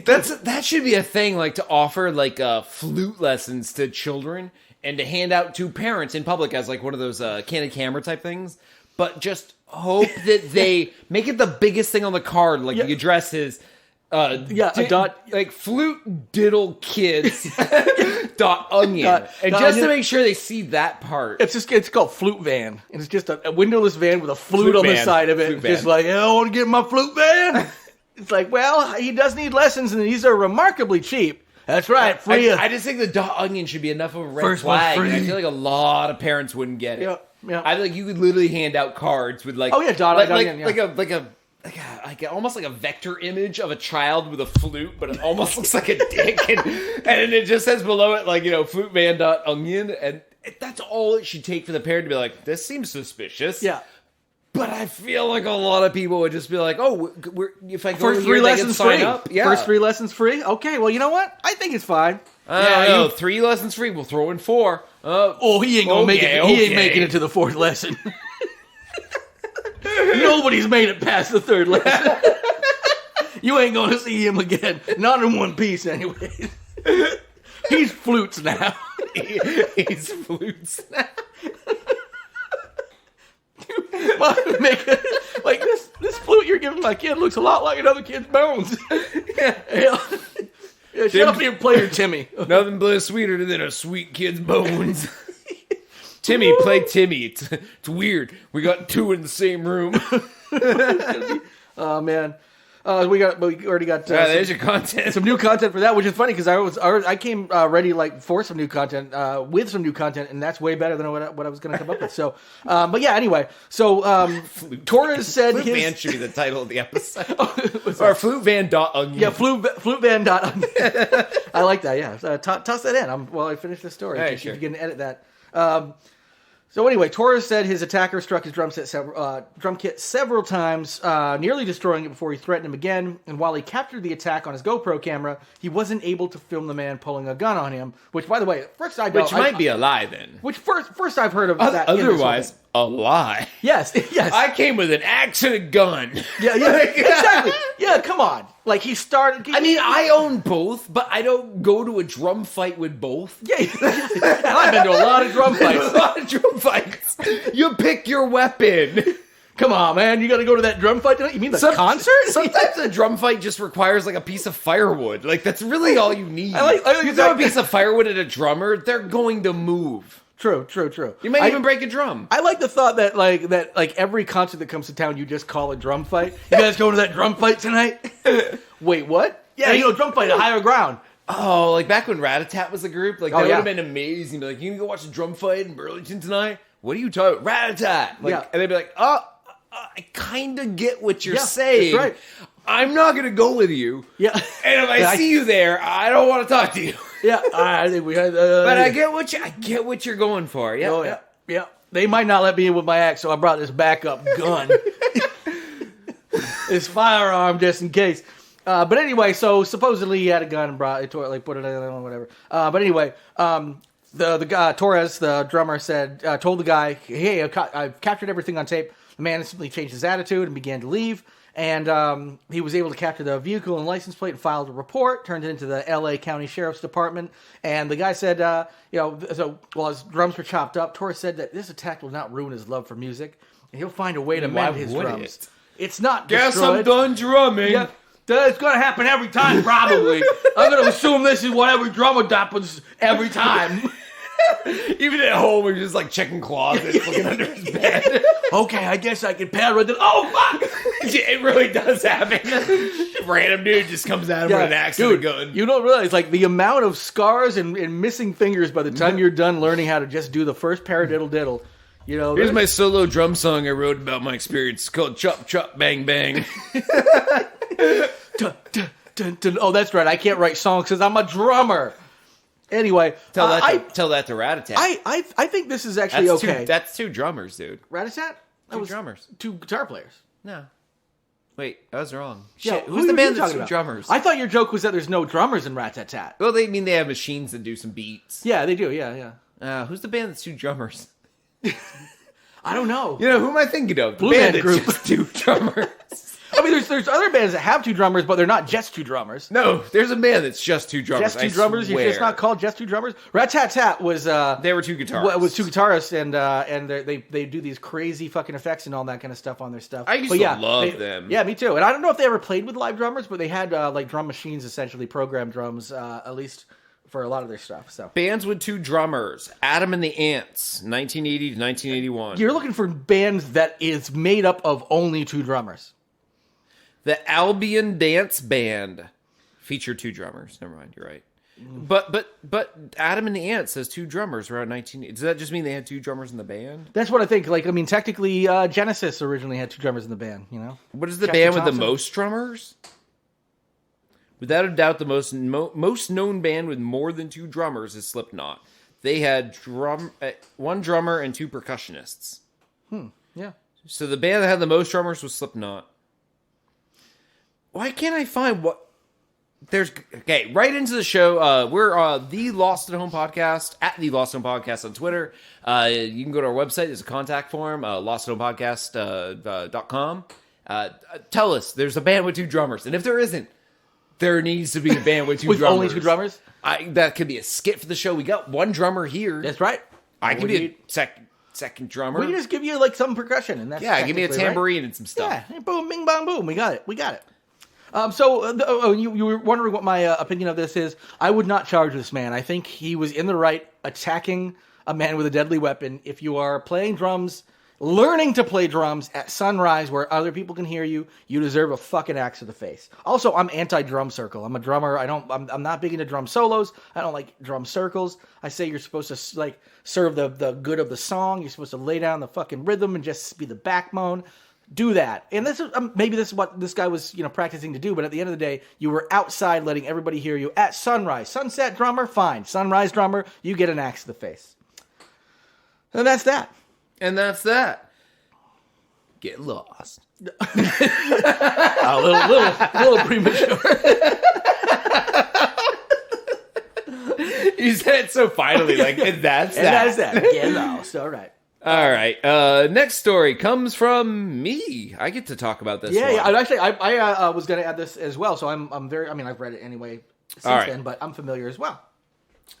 That should be a thing, like to offer like flute lessons to children and to hand out to parents in public as like one of those candid camera type things. But just hope that they make it the biggest thing on the card. Like the address is... flute diddle kids .onion. And just to make sure they see that part. It's called flute van. And it's just a windowless van with a flute on the side of it. Just like, I want to get my flute van. It's like, well, he does need lessons, and these are remarkably cheap. That's right, free. I just think the .onion should be enough of a red flag. I feel like a lot of parents wouldn't get it. Yeah. I feel like you could literally hand out cards with like, almost like a vector image of a child with a flute, but it almost looks like a dick, and it just says below it like flute van .onion, and that's all it should take for the parent to be like, this seems suspicious. Yeah. But I feel like a lot of people would just be like, "Oh, if I go first here, 3 lessons sign free. Up. Yeah. First 3 lessons free. Okay, well, you know what? I think it's fine. I don't know. 3 lessons free. We'll throw in 4. He ain't gonna make it. He ain't making it to the 4th lesson. Nobody's made it past the 3rd lesson. You ain't gonna see him again. Not in one piece, anyway. He's flutes now. He's flutes now. Like this flute you're giving my kid looks a lot like another kid's bones. Shut up here, player Timmy. Nothing but sweeter than a sweet kid's bones. Timmy, play Timmy. It's weird. We got 2 in the same room. Oh man. We already got. There's your content. Some new content for that, which is funny because I came ready for some new content with some new content, and that's way better than what I was going to come up with. So, but yeah. Anyway, so Torres said Flute Van should be the title of the episode, or Flute Van .onion. Yeah, Flute Van .onion. I like that. Yeah, toss that in. While I finish the story, right, sure. You can edit that. So anyway, Torres said his attacker struck his drum kit several times, nearly destroying it before he threatened him again. And while he captured the attack on his GoPro camera, he wasn't able to film the man pulling a gun on him. Which, by the way, first I know, might be a lie then. Which first I've heard of that. Otherwise, a lie. Yes. I came with an axe and a gun. Yeah, exactly. Yeah, come on. Like, he started... I own both, but I don't go to a drum fight with both. Yeah, I've been to a lot of drum fights. You pick your weapon. Come on, man. You got to go to that drum fight tonight? You mean the concert? Sometimes a drum fight just requires, like, a piece of firewood. Like, that's really all you need. You throw a piece of firewood at a drummer, they're going to move. True. You might even break a drum. I like the thought that every concert that comes to town, you just call a drum fight. You guys going to that drum fight tonight? Wait, what? Yeah, drum fight at higher ground. Oh, like back when Rat-a-Tat was a group, like that would have been amazing. Be like, you can go watch a drum fight in Burlington tonight. What are you talking about? Rat-a-tat. And they'd be like, I kind of get what you're saying. That's right. I'm not going to go with you. Yeah. And if I see you there, I don't want to talk to you. Yeah, I think we had. But I get what you're going for. Yeah. Oh, yeah. They might not let me in with my axe, so I brought this backup gun. This firearm, just in case. But anyway, so supposedly he had a gun and put it in or whatever. But anyway, the guy Torres, the drummer, told the guy, "Hey, I've captured everything on tape." The man instantly changed his attitude and began to leave. And he was able to capture the vehicle and license plate and filed a report, turned it into the L.A. County Sheriff's Department. And the guy said, so while his drums were chopped up, Torres said that this attack will not ruin his love for music, and he'll find a way to mend his drums. It's not destroyed. Guess I'm done drumming. Yeah, it's going to happen every time, probably. I'm going to assume this is what every drummer happens every time. Even at home, we're just like checking closets, looking under his bed. Okay, I guess I can pad with it. Oh, fuck! It really does happen. Random dude just comes at him with an axe and a gun. You don't realize, like, the amount of scars and missing fingers by the time you're done learning how to just do the first paradiddle diddle. Here's my solo drum song I wrote about my experience. It's called Chop Chop Bang Bang. Oh, that's right. I can't write songs because I'm a drummer. Anyway, tell that to Rat-a-tat. I think this is actually okay. That's two drummers, dude. Rat-a-tat? Two drummers. Two guitar players. No. Wait, I was wrong. Shit, who's the band that's two drummers? I thought your joke was that there's no drummers in Rat-a-tat. Well, they have machines that do some beats. Yeah, they do. Yeah. Who's the band that's two drummers? I don't know. Who am I thinking of? The Blue band Man Group. Just two drummers. I mean, there's other bands that have two drummers, but they're not just two drummers. No, there's a band that's just two drummers. Just two drummers? It's not called just two drummers? Rat-tat-tat was... they were two guitarists. Was two guitarists, and they do these crazy fucking effects and all that kind of stuff on their stuff. I used to love them. Yeah, me too. And I don't know if they ever played with live drummers, but they had like drum machines, essentially, programmed drums, at least for a lot of their stuff. So bands with two drummers. Adam and the Ants, 1980 to 1981. You're looking for bands that is made up of only two drummers. The Albion Dance Band featured two drummers. Never mind, you're right. But Adam and the Ants says two drummers around 19. Does that just mean they had two drummers in the band? That's what I think. Like, I mean, technically, Genesis originally had two drummers in the band. What is the band with the most drummers? Without a doubt, the most known band with more than two drummers is Slipknot. They had one drummer and two percussionists. Yeah. So the band that had the most drummers was Slipknot. Why can't I find what... Okay, right into the show. We're The Lost at Home Podcast, at The Lost at Home Podcast on Twitter. You can go to our website. There's a contact form, lostatohomepodcast.com. Tell us, there's a band with two drummers. And if there isn't, there needs to be a band with two with drummers. Only two drummers? That could be a skit for the show. We got one drummer here. That's right. I can be a second drummer. We can just give you like some percussion. And that's give me a tambourine and some stuff. Yeah, boom, bing, bong, boom. We got it. So you were wondering what my opinion of this is. I would not charge this man. I think he was in the right attacking a man with a deadly weapon. If you are playing drums, learning to play drums at Sunrise where other people can hear you, you deserve a fucking axe to the face. Also, I'm anti-drum circle. I'm a drummer. I'm not big into drum solos. I don't like drum circles. I say you're supposed to like serve the good of the song. You're supposed to lay down the fucking rhythm and just be the backbone. Do that. And this is maybe this is what this guy was, practicing to do, but at the end of the day, you were outside letting everybody hear you at Sunrise. Sunset drummer, fine. Sunrise drummer, you get an axe to the face. And that's that. Get lost. A little premature. You said it so finally, like, and that's that. Get lost. All right. All right. Next story comes from me. I get to talk about this. Yeah. Actually, I was going to add this as well. So I'm very. I mean, I've read it anyway since then, but I'm familiar as well.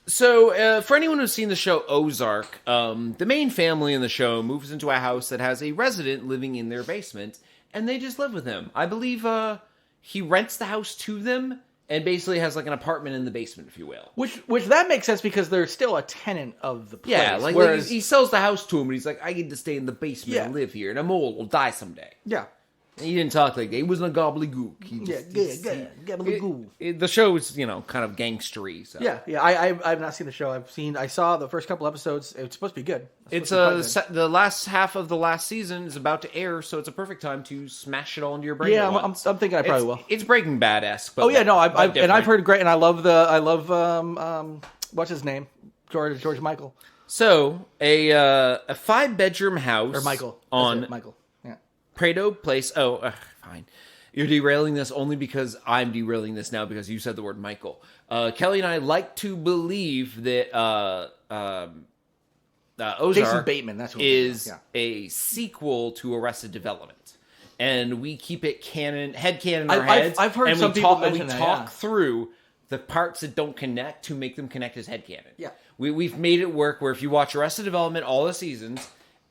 So, for anyone who's seen the show Ozark, the main family in the show moves into a house that has a resident living in their basement, and they just live with him. I believe he rents the house to them. And basically has like an apartment in the basement, if you will. Which that makes sense because they're still a tenant of the place. Yeah, whereas he sells the house to him, and he's like, I get to stay in the basement and live here, and I'm old, I'll die someday. Yeah. And he didn't talk like that. He wasn't a gobbledygook. The show is, kind of gangstery. So. Yeah. I've not seen the show. I saw the first couple episodes. It's supposed to be good. It's the last half of the last season is about to air, so it's a perfect time to smash it all into your brain. Yeah, I'm thinking I probably will. It's Breaking Bad-esque. But I've heard great, and I love what's his name, George Michael. So a 5-bedroom house or Michael on Michael. Prado Place. Oh, fine. You're derailing this only because I'm derailing this now because you said the word Michael. Kelly and I like to believe that Ozark Jason Bateman, that's what is a sequel to Arrested Development. And we keep it headcanon in our heads. I've heard some people mention that. We talk through the parts that don't connect to make them connect as headcanon. Yeah. We've made it work where if you watch Arrested Development, all the seasons,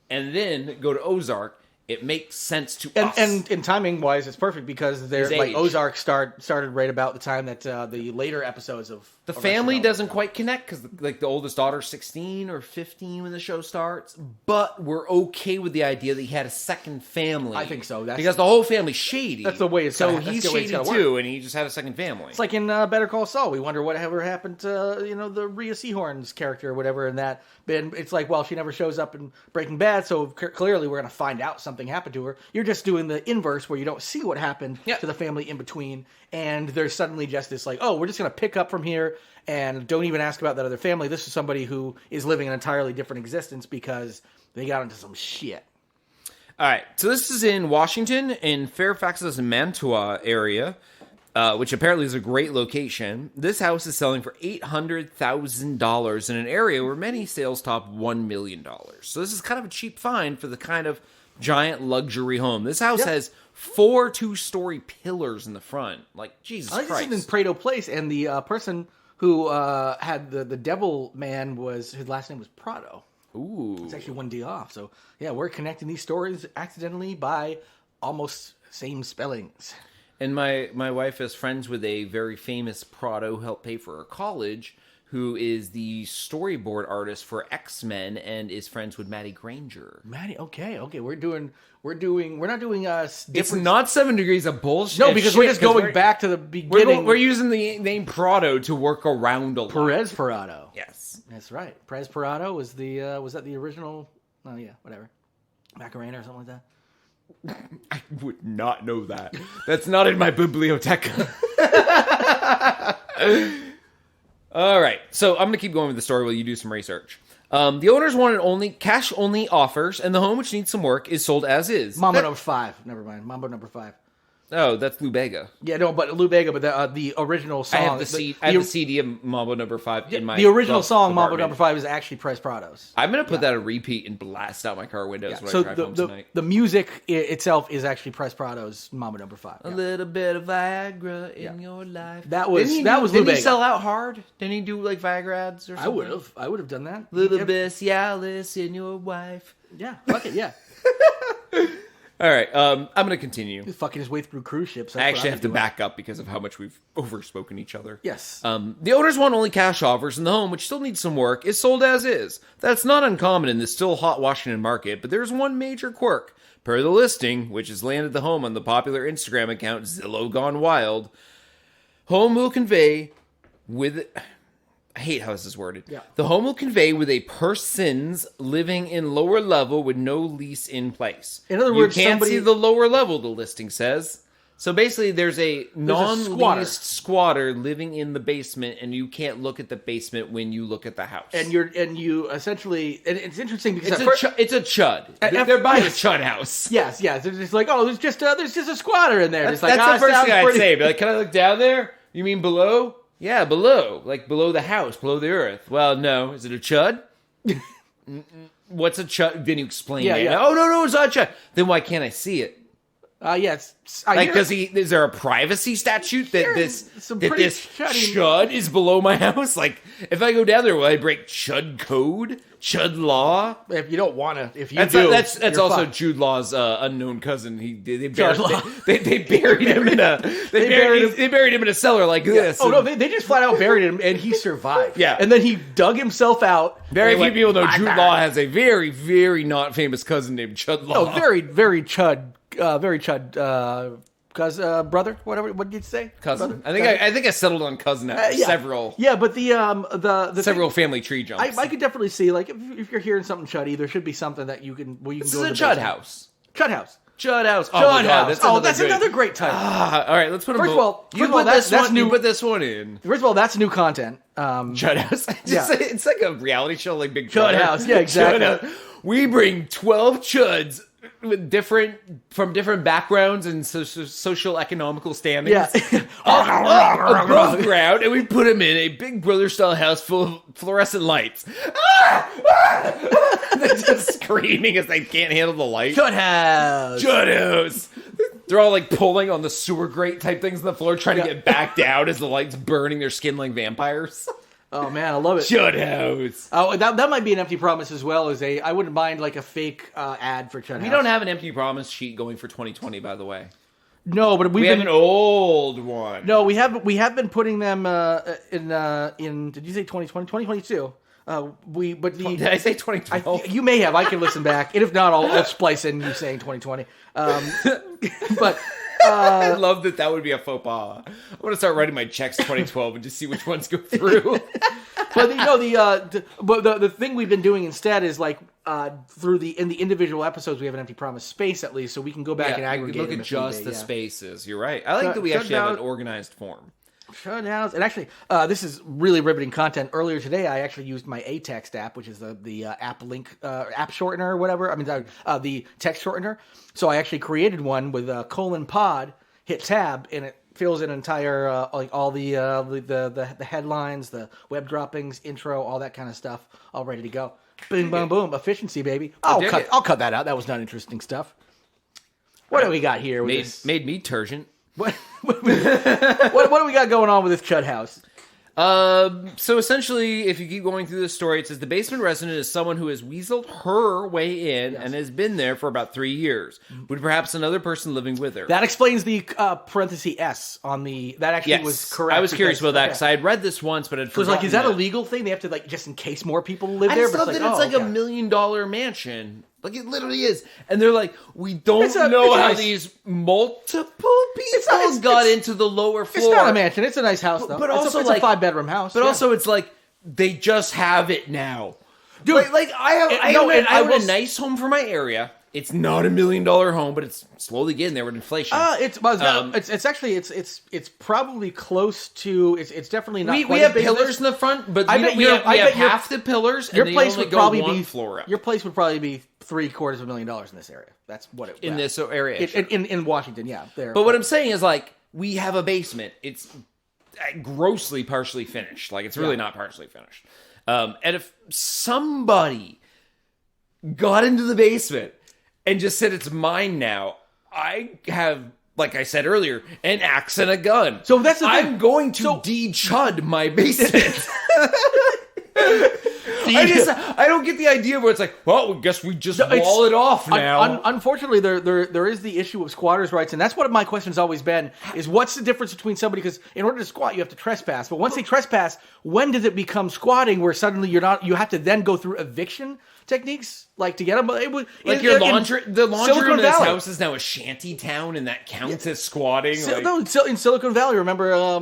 and then go to Ozark, it makes sense to us. And timing wise, it's perfect because they're like Ozark started right about the time that the later episodes of the family doesn't quite connect because the oldest daughter's 16 or 15 when the show starts. But we're okay with the idea that he had a second family. I think so because the whole family's shady. That's the way it's so he's shady too, and he just had a second family. It's like in Better Call Saul. We wonder whatever happened to the Rhea Seehorn's character or whatever in that. And it's like, well, she never shows up in Breaking Bad, so clearly we're going to find out something happened to her. You're just doing the inverse where you don't see what happened to the family in between, and there's suddenly just this like, oh, we're just going to pick up from here and don't even ask about that other family. This is somebody who is living an entirely different existence because they got into some shit. All right, so this is in Washington, in Fairfax's Mantua area, which apparently is a great location. This house is selling for $800,000 in an area where many sales top $1 million. So this is kind of a cheap find for the kind of giant luxury home. This house has 4 2-story pillars in the front. Like, Jesus Christ. This is in Prado Place, and the person who had the devil man his last name was Prado. Ooh. It's actually one D off. So, yeah, we're connecting these stories accidentally by almost same spellings. And my wife is friends with a very famous Prado who helped pay for her college, who is the storyboard artist for X-Men and is friends with Maddie Granger. Maddie, okay. We're not doing It's not 7 Degrees of bullshit. No, because we're just going back to the beginning. We're using the name Prado to work around a lot. Perez Parado. Yes. That's right. Perez Parado was was that the original? Oh yeah, whatever. Macarena or something like that. I would not know that. That's not in my biblioteca. All right, so I'm going to keep going with the story while you do some research. The owners wanted cash-only offers, and the home, which needs some work, is sold as is. Mambo number 5. Never mind. Mambo number 5. Oh, that's Lou Bega. Yeah, no, but Lou Bega, but the original song. I have the CD of Mambo number 5 in my. The original song, Mambo number 5, is actually Perez Prado's. I'm gonna put that on repeat and blast out my car windows when I drive home tonight. The music itself is actually Perez Prado's Mambo number 5. A little bit of Viagra in your life. That was Lou Bega. Didn't he sell out hard? Didn't he do like Viagra ads or something? I would have done that. Little bit of Cialis in your wife. Yeah, fuck it, yeah. All right, I'm going to continue. He's fucking his way through cruise ships. I actually have to back up because of how much we've overspoken each other. Yes. The owners want only cash offers, and the home, which still needs some work, is sold as is. That's not uncommon in the still hot Washington market, but there's one major quirk. Per the listing, which has landed the home on the popular Instagram account Zillow Gone Wild, home will convey with... I hate how this is worded. Yeah. The home will convey with a persons living in lower level with no lease in place. In other words, you can't see the lower level, the listing says. So basically, there's a non-leased squatter living in the basement, and you can't look at the basement when you look at the house. And you essentially, and it's interesting because it's a CHUD. They're buying a CHUD house. Yes. They're just like, oh, there's just a squatter in there. That's the first thing I'd say. But like, can I look down there? You mean below? Yeah, below. Like below the house, below the earth. Well, no. Is it a CHUD? what's a chud? Then you explain it. Yeah. Oh, no, it's not a chud. Then why can't I see it? Yes. Is there a privacy statute that this chuddy- chud is below my house? Like, if I go down there, will I break chud code? Chud law? If you don't want to, if you that's do, that's also fine. Jude Law's unknown cousin. They Jude Law. buried him in a they buried him in a cellar like this. Oh no, they just flat out buried him and he survived. Yeah, and then he dug himself out. Very few people know Jude Law has a very, very not famous cousin named Chud Law. Oh, very Chud, brother. Whatever. What did you say? Cousin. Brother? I think I settled on cousin after several. Yeah, but the several family tree jumps. I could definitely see, like, if you're hearing something chuddy, there should be something that you can This go. is a chud house. Chud house. Chud house. Chud house. That's another great title. All right, let's put them. First of all, that's new. You put this one in. First of all, that's new content. Chud house. It's like a reality show, like Big Chud house. Yeah, exactly. We bring 12 chuds with from different backgrounds and social economical standings. Yeah. above ground, and we put them in a Big Brother style house full of fluorescent lights. They're just screaming as they can't handle the light. Chud house. They're all like pulling on the sewer grate type things on the floor, trying to get back down as the light's burning their skin like vampires. Oh man, I love it. Chud house. Oh, that might be an empty promise as well as I wouldn't mind like a fake ad for Chud house. We don't have an empty promise sheet going for 2020, by the way. No, but we have an old one. No, we have been putting them in. Did you say 2020? 2022. Did I say 2012? You may have. I can listen back, and if not, I'll splice in you saying 2020. But I love that would be a faux pas. I want to start writing my checks 2012 and just see which ones go through. But the thing we've been doing instead is like in the individual episodes we have an empty promise space at least, so we can go back and aggregate. Look at just the spaces. You're right. I like that we actually have an organized form. Chud house. And actually, this is really riveting content. Earlier today, I actually used my atext app, which is the app link app shortener or whatever. I mean, the text shortener. So I actually created one with :pod, hit tab, and it fills in entire like all the headlines, the web droppings, intro, all that kind of stuff, all ready to go. Boom, boom, boom. Efficiency, baby. I'll cut that out. That was not interesting stuff. What do we got here? Made me turgent. What do we got going on with this Chud house? So essentially, if you keep going through this story, it says the basement resident is someone who has weaseled her way in and has been there for about 3 years, with perhaps another person living with her. That explains the parenthesis S on the... That actually was correct. I was curious about that because I had read this once, but I'd forgotten. So is that a legal thing? They have to, like, just in case more people live there? I just thought that it's like $1 million mansion. Like, it literally is. And they're like, we don't know how these multiple people got into the lower floor. It's not a mansion. It's a nice house, though. But also, it's a 5-bedroom house. But also, it's like, they just have it now. Dude, I have a nice home for my area. It's not $1 million home, but it's slowly getting there with inflation. It's probably close to. It's definitely not. We have pillars in the front, but we have half the pillars. Your and place would probably be floor up. Your place would probably be $750,000 in this area. That's what it in this area in Washington. Yeah, there. But what I'm saying is, like, we have a basement. It's grossly partially finished. Like, it's really not partially finished. And if somebody got into the basement and just said it's mine now, I have, like I said earlier, an axe and a gun. So that's the thing. I'm going to de-chud my basement. I don't get the idea where it's like, well, I guess we just wall it off now. Unfortunately, there is the issue of squatters' rights, and that's what my question's always been, is what's the difference between somebody, because in order to squat, you have to trespass, but once they trespass, when does it become squatting where suddenly you have to then go through eviction techniques, like to get them? The laundry room in this house is now a shanty town, and that counts as squatting. In Silicon Valley, remember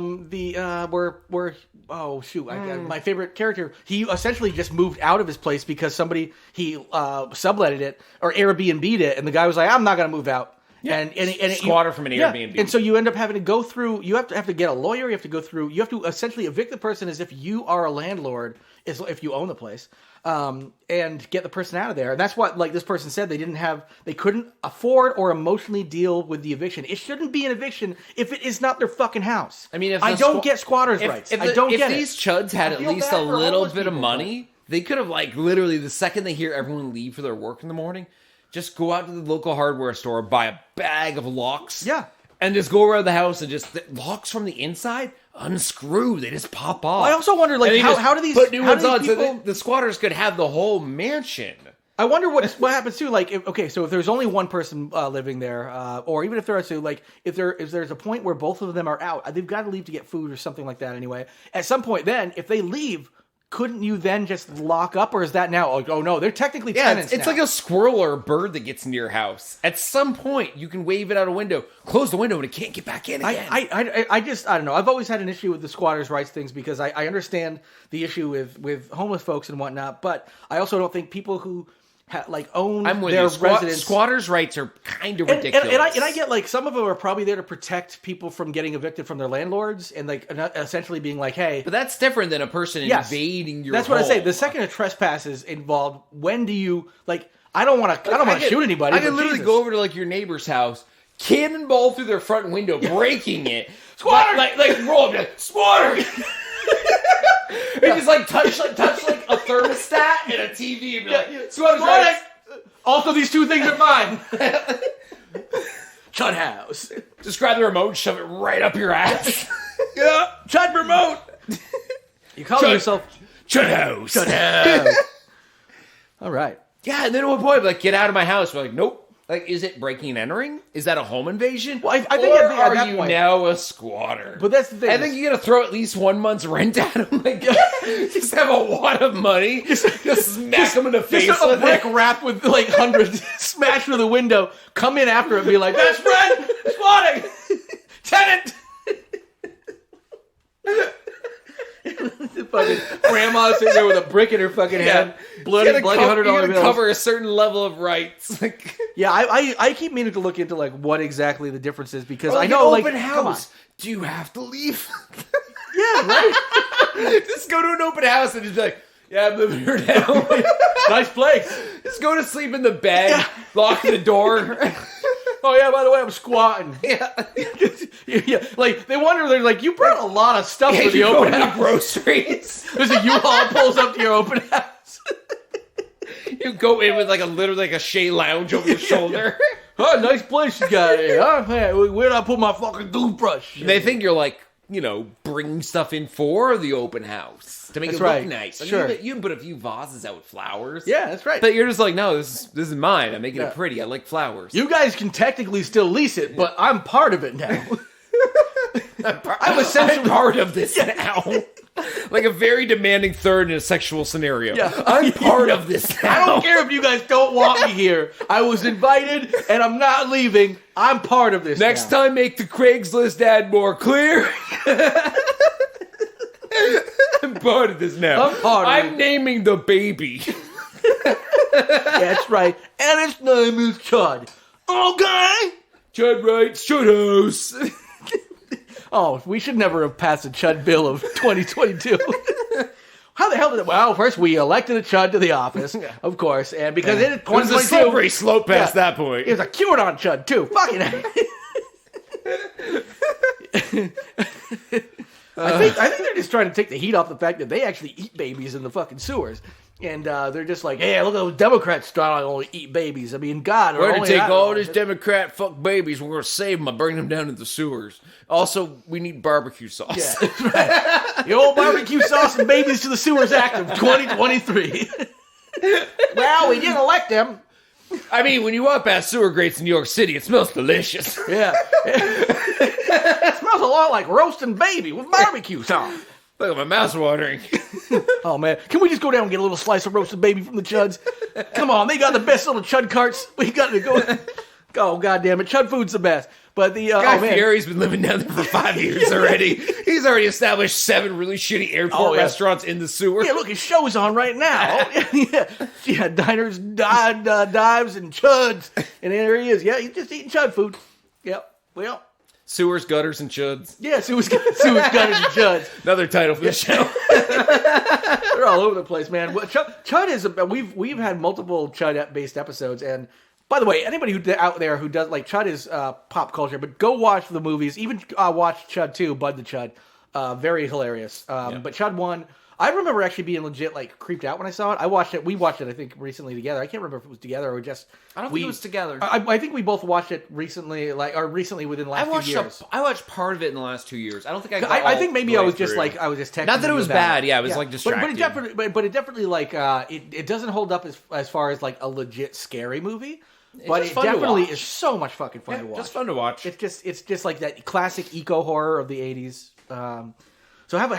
my favorite character, he essentially just moved out of his place because somebody subletted it or Airbnb'd it, and the guy was like, I'm not going to move out. Yeah. And squatter from an Airbnb. And so you end up having to go through, you have to get a lawyer, you have to essentially evict the person as if you are a landlord, if you own the place, and get the person out of there. And that's what, like this person said, they couldn't afford or emotionally deal with the eviction. It shouldn't be an eviction if it is not their fucking house. I mean, I don't get squatters' rights. I don't get it. If these chuds had at least a little bit of money, They could have, like, literally, the second they hear everyone leave for their work in the morning, just go out to the local hardware store, buy a bag of locks. Yeah. And just go around the house and just, locks from the inside, unscrew. They just pop off. I also wonder, like, how do these put new ones on people... so the squatters could have the whole mansion. I wonder what happens too. Like, if there's only one person living there, or even if there are two, like, if there's a point where both of them are out, they've got to leave to get food or something like that. Anyway, at some point, then if they leave, couldn't you then just lock up, or is that now? Oh no, they're technically tenants. It's now. like a squirrel or a bird that gets into your house. At some point, you can wave it out a window, close the window, and it can't get back in again. I don't know. I've always had an issue with the squatters' rights things because I understand the issue with homeless folks and whatnot, but I also don't think people who own their residence. Squatters' rights are kind of ridiculous. And I get, like, some of them are probably there to protect people from getting evicted from their landlords and, like, essentially being like, hey. But that's different than a person invading your home. That's what I say. The second a trespass is involved, when do you, like, I don't want to shoot anybody. I can literally go over to, like, your neighbor's house, cannonball through their front window, breaking it. Squatter! Like roll up, squatter! And just like touch like a thermostat and a TV and be like, squatter's rights. Also, these two things are mine. Chud house. Just grab the remote, shove it right up your ass. Yeah, Chud remote. You call yourself Chud house. Chud house. All right. Yeah, and then at one point, like, get out of my house. We're like, nope. Like, is it breaking and entering? Is that a home invasion? Well, I think at that you point, now a squatter? But that's the thing. I think you got to throw at least 1 month's rent at them. Like, just have a wad of money. Just smack them in the face just with a brick wrapped with, like, hundreds smash through the window. Come in after it and be like, best friend, squatting, tenant. Fucking grandma sitting there with a brick in her fucking hand, bloody $100 bills. Cover a certain level of rights. Yeah, I keep meaning to look into, like, what exactly the difference is because I know, like, like, open house. Do you have to leave? Yeah, right. Just go to an open house and just be like, yeah, I'm living here now. Nice place. Just go to sleep in the bed, lock the door. Oh yeah, by the way, I'm squatting. Yeah. Yeah, like, they wonder, they're like, you brought a lot of stuff to the open house. Groceries. There's a U-Haul pulls up to your open house. You go in with, like, literally like a Shea Lounge over your shoulder. Oh, nice place you got here. Oh, man, where'd I put my fucking toothbrush? They think you're, like, you know, bringing stuff in for the open house to make it look nice. Sure. You can put a few vases out with flowers. Yeah, that's right. But you're just like, no, this is mine. I'm making it pretty. I like flowers. You guys can technically still lease it, but I'm part of it now. I'm essentially part of this now. Like a very demanding third in a sexual scenario. Yeah. I'm part of this now. I don't care if you guys don't want me here. I was invited, and I'm not leaving. I'm part of this Next now. time, make the Craigslist ad more clear. I'm part of this now. I'm naming the baby. That's right. And its name is Chud. Okay? Chud rights, Chud house. Oh, we should never have passed a Chud bill of 2022. How the hell did it? Well, first we elected a Chud to the office, of course, and because it was a slippery slope past that point. It was a QAnon Chud too. Fucking. I think they're just trying to take the heat off the fact that they actually eat babies in the fucking sewers. And they're just like, hey, look at those Democrats trying to only eat babies. I mean, God. We're going to take all these Democrat fuck babies. We're going to save them by bringing them down to the sewers. Also, we need barbecue sauce. Yeah, that's right. The old barbecue sauce and babies to the sewers act of 2023. Well, we didn't elect them. I mean, when you walk past sewer grates in New York City, it smells delicious. Yeah. It smells a lot like roasting baby with barbecue sauce. Look, my mouth's watering. Oh, man. Can we just go down and get a little slice of roasted baby from the Chuds? Come on, they got the best little Chud carts. We got to go. Oh, goddamn it. Chud food's the best. But the Guy Fieri's been living down there for 5 years already. He's already established 7 really shitty airport restaurants in the sewer. Yeah, look, his show's on right now. Yeah, diners, dives, and Chuds. And there he is. Yeah, he's just eating Chud food. Yep. Well. Sewers, gutters, and chuds. Yeah, sewers, gutters, and chuds. Another title for the show. They're all over the place, man. Well, Chud is we've had multiple Chud-based episodes, and by the way, anybody who out there who does like Chud is pop culture, but go watch the movies. Even watch Chud 2, Bud the Chud. Very hilarious. But C.H.U.D 1, I remember actually being legit like creeped out when I saw it. We watched it I think recently together. I can't remember if it was together or just. I don't think it was together. I think we both watched it recently, recently within the last few years. I watched part of it in the last 2 years. I don't think I think maybe I was just texting. Not that it was bad. Yeah, it was like distracting. But it definitely like it doesn't hold up as far as like a legit scary movie. But it definitely is so much fucking fun to watch. Just fun to watch. It's just like that classic eco horror of the 80s. So have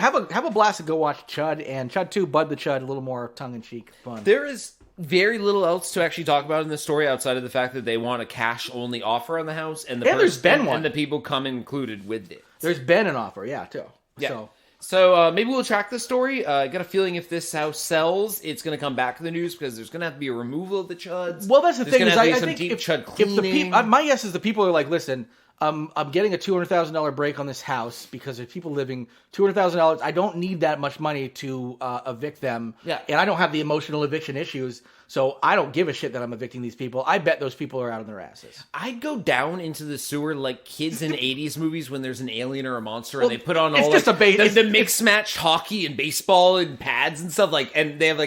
a blast and go watch C.H.U.D and C.H.U.D 2, Bud the C.H.U.D, a little more tongue in cheek fun. There is very little else to actually talk about in this story outside of the fact that they want a cash only offer on the house, and there's been one, and the people come included with it. There's been an offer, too. Yeah. So maybe we'll track the story. I got a feeling if this house sells, it's going to come back to the news because there's going to have to be a removal of the CHUDs. Well, that's the thing. I think deep CHUD cleaning. My guess is the people are like, listen. I'm getting a $200,000 break on this house because there's people living $200,000. I don't need that much money to evict them. Yeah. And I don't have the emotional eviction issues, so I don't give a shit that I'm evicting these people. I bet those people are out on their asses. I'd go down into the sewer like kids in 80s movies when there's an alien or a monster and they put on all the mixed match hockey and baseball and pads and stuff and they have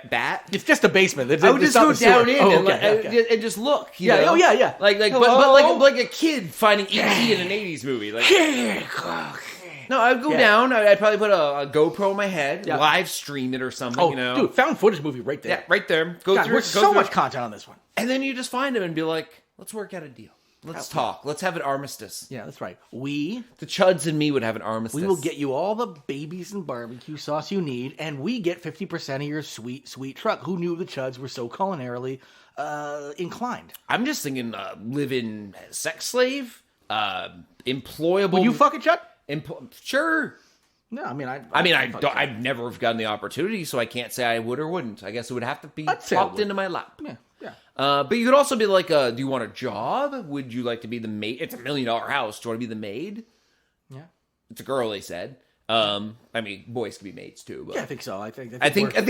bat. It's just a basement. I would just go down in and just look. You know? Yeah. Like a kid finding E.T. in an 80s movie. No, I'd go down. I'd probably put a GoPro on my head, live stream it or something. Dude, found footage movie right there. Yeah, right there. There's so much content on this one. And then you just find him and be like, let's work out a deal. Let's talk. Let's have an armistice. Yeah, that's right. The CHUDs and me would have an armistice. We will get you all the babies and barbecue sauce you need, and we get 50% of your sweet, sweet truck. Who knew the CHUDs were so culinarily inclined? I'm just thinking live-in sex slave, employable. Would you fuck a CHUD? Sure. No, I'd never have gotten the opportunity, so I can't say I would or wouldn't. I guess it would have to be popped into my lap. Yeah. But you could also be like, do you want a job? Would you like to be the maid? It's $1 million house. Do you want to be the maid? Yeah. It's a girl, they said. Boys can be maids too. But yeah, I think so. I think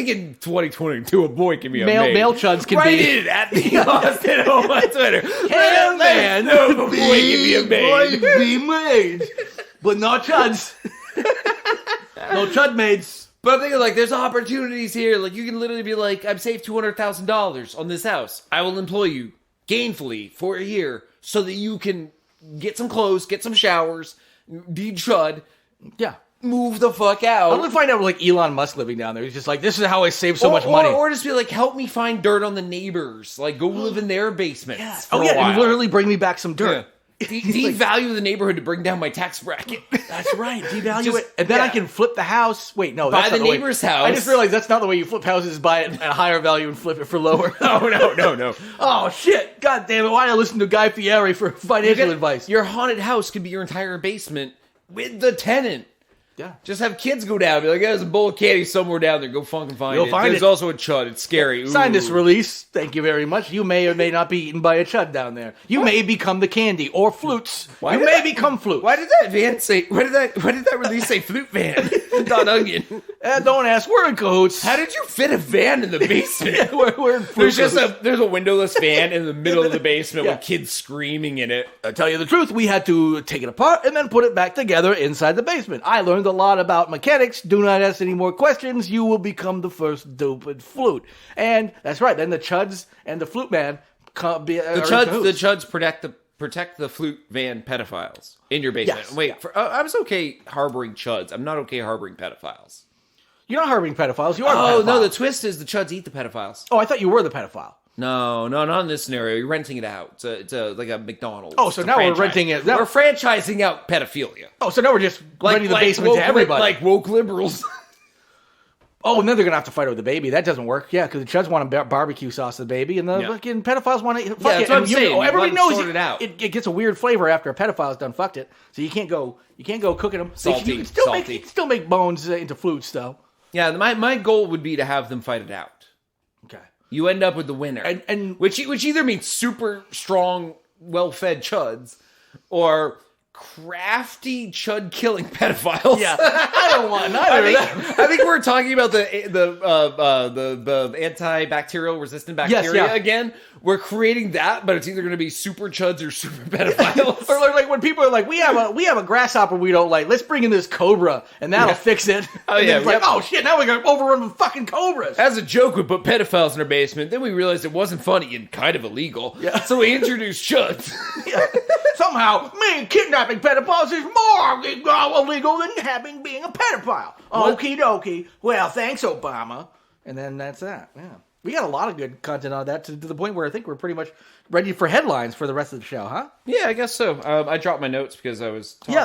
in 2022, a boy can be a maid. Male CHUDs can Write be. it at the Austin Home on Twitter. Hey, man. No, a boy can be a maid. Boys be maids. But not CHUDs. No CHUD maids. But I'm thinking, there's opportunities here. You can literally be like, I've saved $200,000 on this house. I will employ you gainfully for a year so that you can get some clothes, get some showers, be CHUD. Yeah. Move the fuck out. I'm going to find out Elon Musk living down there. He's just like, this is how I save so much money. Or just be like, help me find dirt on the neighbors. Go live in their basements. Yeah. For a while. And literally bring me back some dirt. Yeah. Devalue the neighborhood to bring down my tax bracket. That's right. Devalue it. And then I can flip the house. Wait, no. Buy the neighbor's house. I just realized that's not the way you flip houses. Buy it at a higher value and flip it for lower. No. Oh, shit. God damn it. Why did I listen to Guy Fieri for financial advice? Your haunted house could be your entire basement with the tenant. Yeah. Just have kids go down. Be like, there's a bowl of candy somewhere down there. Go fucking find it. There's also a CHUD. It's scary. Sign this release. Thank you very much. You may or may not be eaten by a CHUD down there. You may become the candy or flutes. You may become flutes. Why did that van say? Why did that release say flute van? Don Onion. Don't ask. We're in cahoots. How did you fit a van in the basement? Yeah, we're in flute. There's a windowless van in the middle of the basement with kids screaming in it. I'll tell you the truth. We had to take it apart and then put it back together inside the basement. I learned a lot about mechanics. Do not ask any more questions. You will become the first stupid flute. And that's right. Then the CHUDs and the flute man the CHUDs protect the flute van pedophiles in your basement. Yes. Wait, I was okay harboring CHUDs. I'm not okay harboring pedophiles. You're not harboring pedophiles. You are. Oh, the pedophile. no, the twist is the CHUDs eat the pedophiles. Oh, I thought you were the pedophile. No, not in this scenario. You're renting it out. It's like a McDonald's. Oh, so now we're renting it. We're franchising out pedophilia. Oh, so now we're just renting the basement to everybody. Like woke liberals. Oh, and then they're going to have to fight over the baby. That doesn't work. Yeah, because the CHUDs want to barbecue sauce the baby, and the fucking pedophiles want to fuck that's it. What I'm saying. Everybody knows it gets a weird flavor after a pedophile's done fucked it. So you can't go cooking them. Salty. You can still make bones into flutes, though. Yeah, my goal would be to have them fight it out. Okay. You end up with the winner, and which either means super strong, well-fed CHUDs, or crafty C.H.U.D killing pedophiles. Yeah, I don't want neither of them. I think we're talking about the antibacterial resistant bacteria again. We're creating that, but it's either going to be super CHUDs or super pedophiles. Or like when people are like, we have a grasshopper we don't like. Let's bring in this cobra, and that'll fix it. Oh and yeah, it's like, oh shit, now we got overrun with fucking cobras. As a joke, we put pedophiles in our basement. Then we realized it wasn't funny and kind of illegal. Yeah. So we introduced CHUDs. Yeah. Somehow, kidnapping pedophiles is more illegal than being a pedophile. Okie dokie. Well, thanks, Obama. And then that's that. Yeah. We got a lot of good content on that to the point where I think we're pretty much ready for headlines for the rest of the show, huh? Yeah, I guess so. I dropped my notes because I was talking.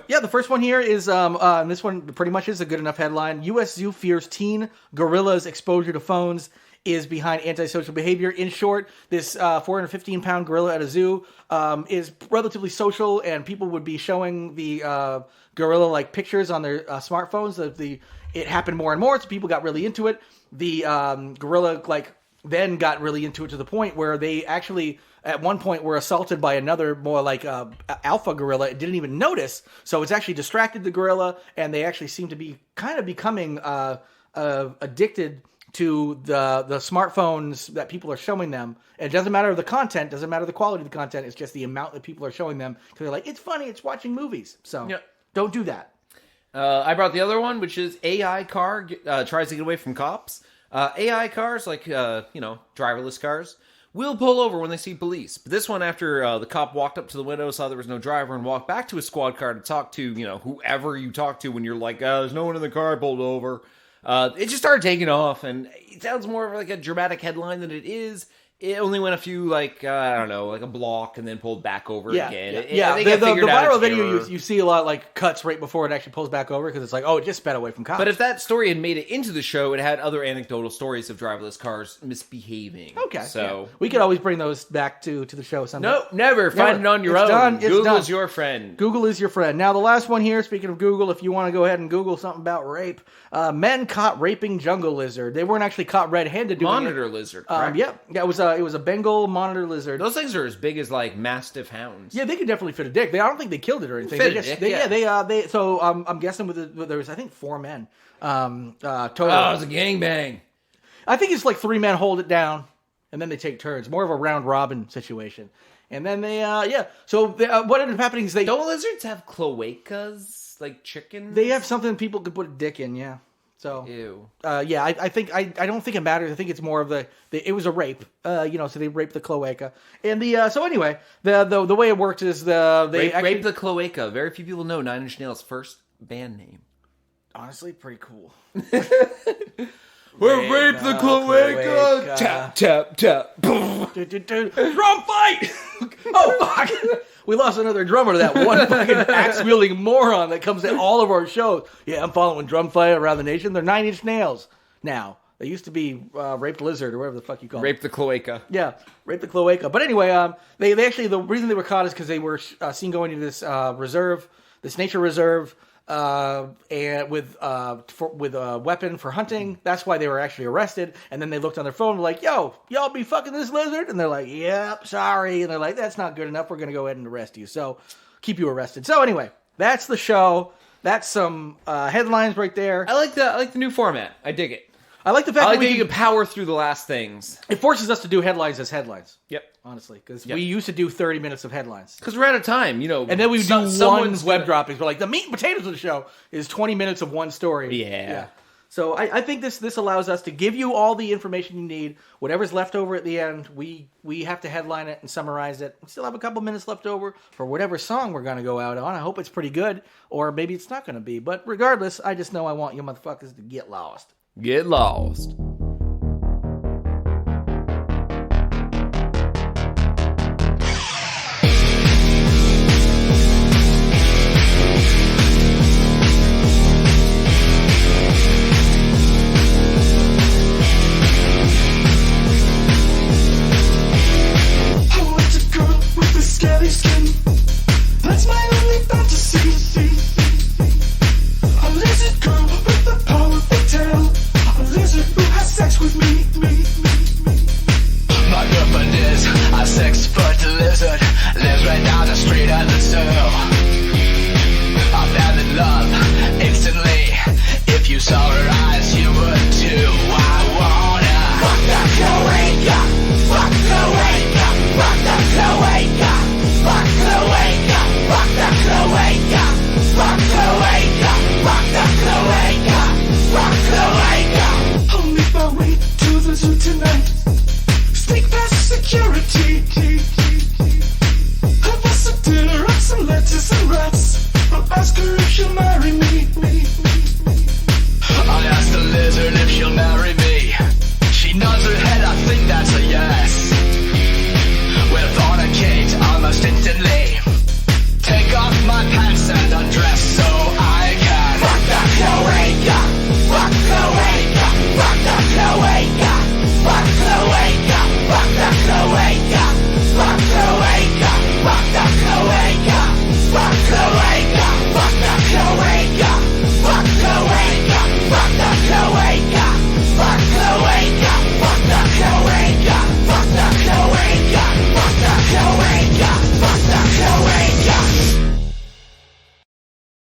Yeah, the first one here is, and this one pretty much is a good enough headline. U.S. zoo fears teen gorilla's exposure to phones is behind antisocial behavior. In short, this 415-pound gorilla at a zoo is relatively social, and people would be showing the gorilla like pictures on their smartphones. It happened more and more, so people got really into it. The gorilla then got really into it to the point where they actually at one point were assaulted by another more like alpha gorilla. It didn't even notice, so it's actually distracted the gorilla, and they actually seem to be kind of becoming addicted to the smartphones that people are showing them. And it doesn't matter the content, doesn't matter the quality of the content, it's just the amount that people are showing them, because they're like, it's funny, it's watching movies. So don't do that. I brought the other one, which is AI car tries to get away from cops. AI cars, like, driverless cars, will pull over when they see police. But this one, after the cop walked up to the window, saw there was no driver, and walked back to his squad car to talk to, whoever you talk to when you're like, there's no one in the car, I pulled over. It just started taking off, and it sounds more of like a dramatic headline than it is. It only went a few, like a block, and then pulled back over again. The viral video, you see a lot like cuts right before it actually pulls back over, because it's like, it just sped away from cops. But if that story had made it into the show, it had other anecdotal stories of driverless cars misbehaving. Okay. So we could always bring those back to the show someday. No, never. Find it on your own. Google's your friend. Google is your friend. Now, the last one here, speaking of Google, if you want to go ahead and Google something about rape, men caught raping jungle lizard. They weren't actually caught red-handed doing Monitor lizard, correct? It was a Bengal monitor lizard. Those things are as big as like Mastiff hounds. Yeah, they could definitely fit a dick. I don't think they killed it or anything. So I'm guessing there was, I think, 4 men total. Oh, it was a gangbang. I think it's like 3 men hold it down, and then they take turns. More of a round robin situation. And then they, So what ended up happening is don't lizards have cloacas like chickens? They have something people could put a dick in. Yeah. So, ew. I don't think it matters. I think it's more of it was a rape. So they raped the cloaca. And so anyway, the way it worked is rape the cloaca. Very few people know Nine Inch Nails' first band name. Honestly, pretty cool. We're rape the cloaca. Tap, tap, tap. Drum fight! Oh, fuck! We lost another drummer to that one fucking axe-wielding moron that comes at all of our shows. Yeah, I'm following Drum Fight around the nation. They're 9 Inch Nails now. They used to be Raped Lizard or whatever the fuck you call it. Rape the cloaca. Yeah, Rape the cloaca. But anyway, they actually, the reason they were caught is because they were seen going to this reserve, this nature reserve, and with a weapon for hunting. That's why they were actually arrested. And then they looked on their phone and were like, yo, y'all be fucking this lizard? And they're like, yep, sorry. And they're like, that's not good enough. We're going to go ahead and arrest you. So keep you arrested. So anyway, that's the show. That's some headlines right there. I like the new format. I dig it. I like the fact that you can power through the last things. It forces us to do headlines as headlines. Yep. Honestly, because we used to do 30 minutes of headlines. Because we're out of time, And then we do one web droppings. We're like, the meat and potatoes of the show is 20 minutes of one story. Yeah. So I think this allows us to give you all the information you need. Whatever's left over at the end, we have to headline it and summarize it. We still have a couple minutes left over for whatever song we're going to go out on. I hope it's pretty good, or maybe it's not going to be. But regardless, I just know I want you motherfuckers to get lost. Get lost. Scary skin, that's my only fantasy. A lizard girl with a powerful tail, a lizard who has you'll marry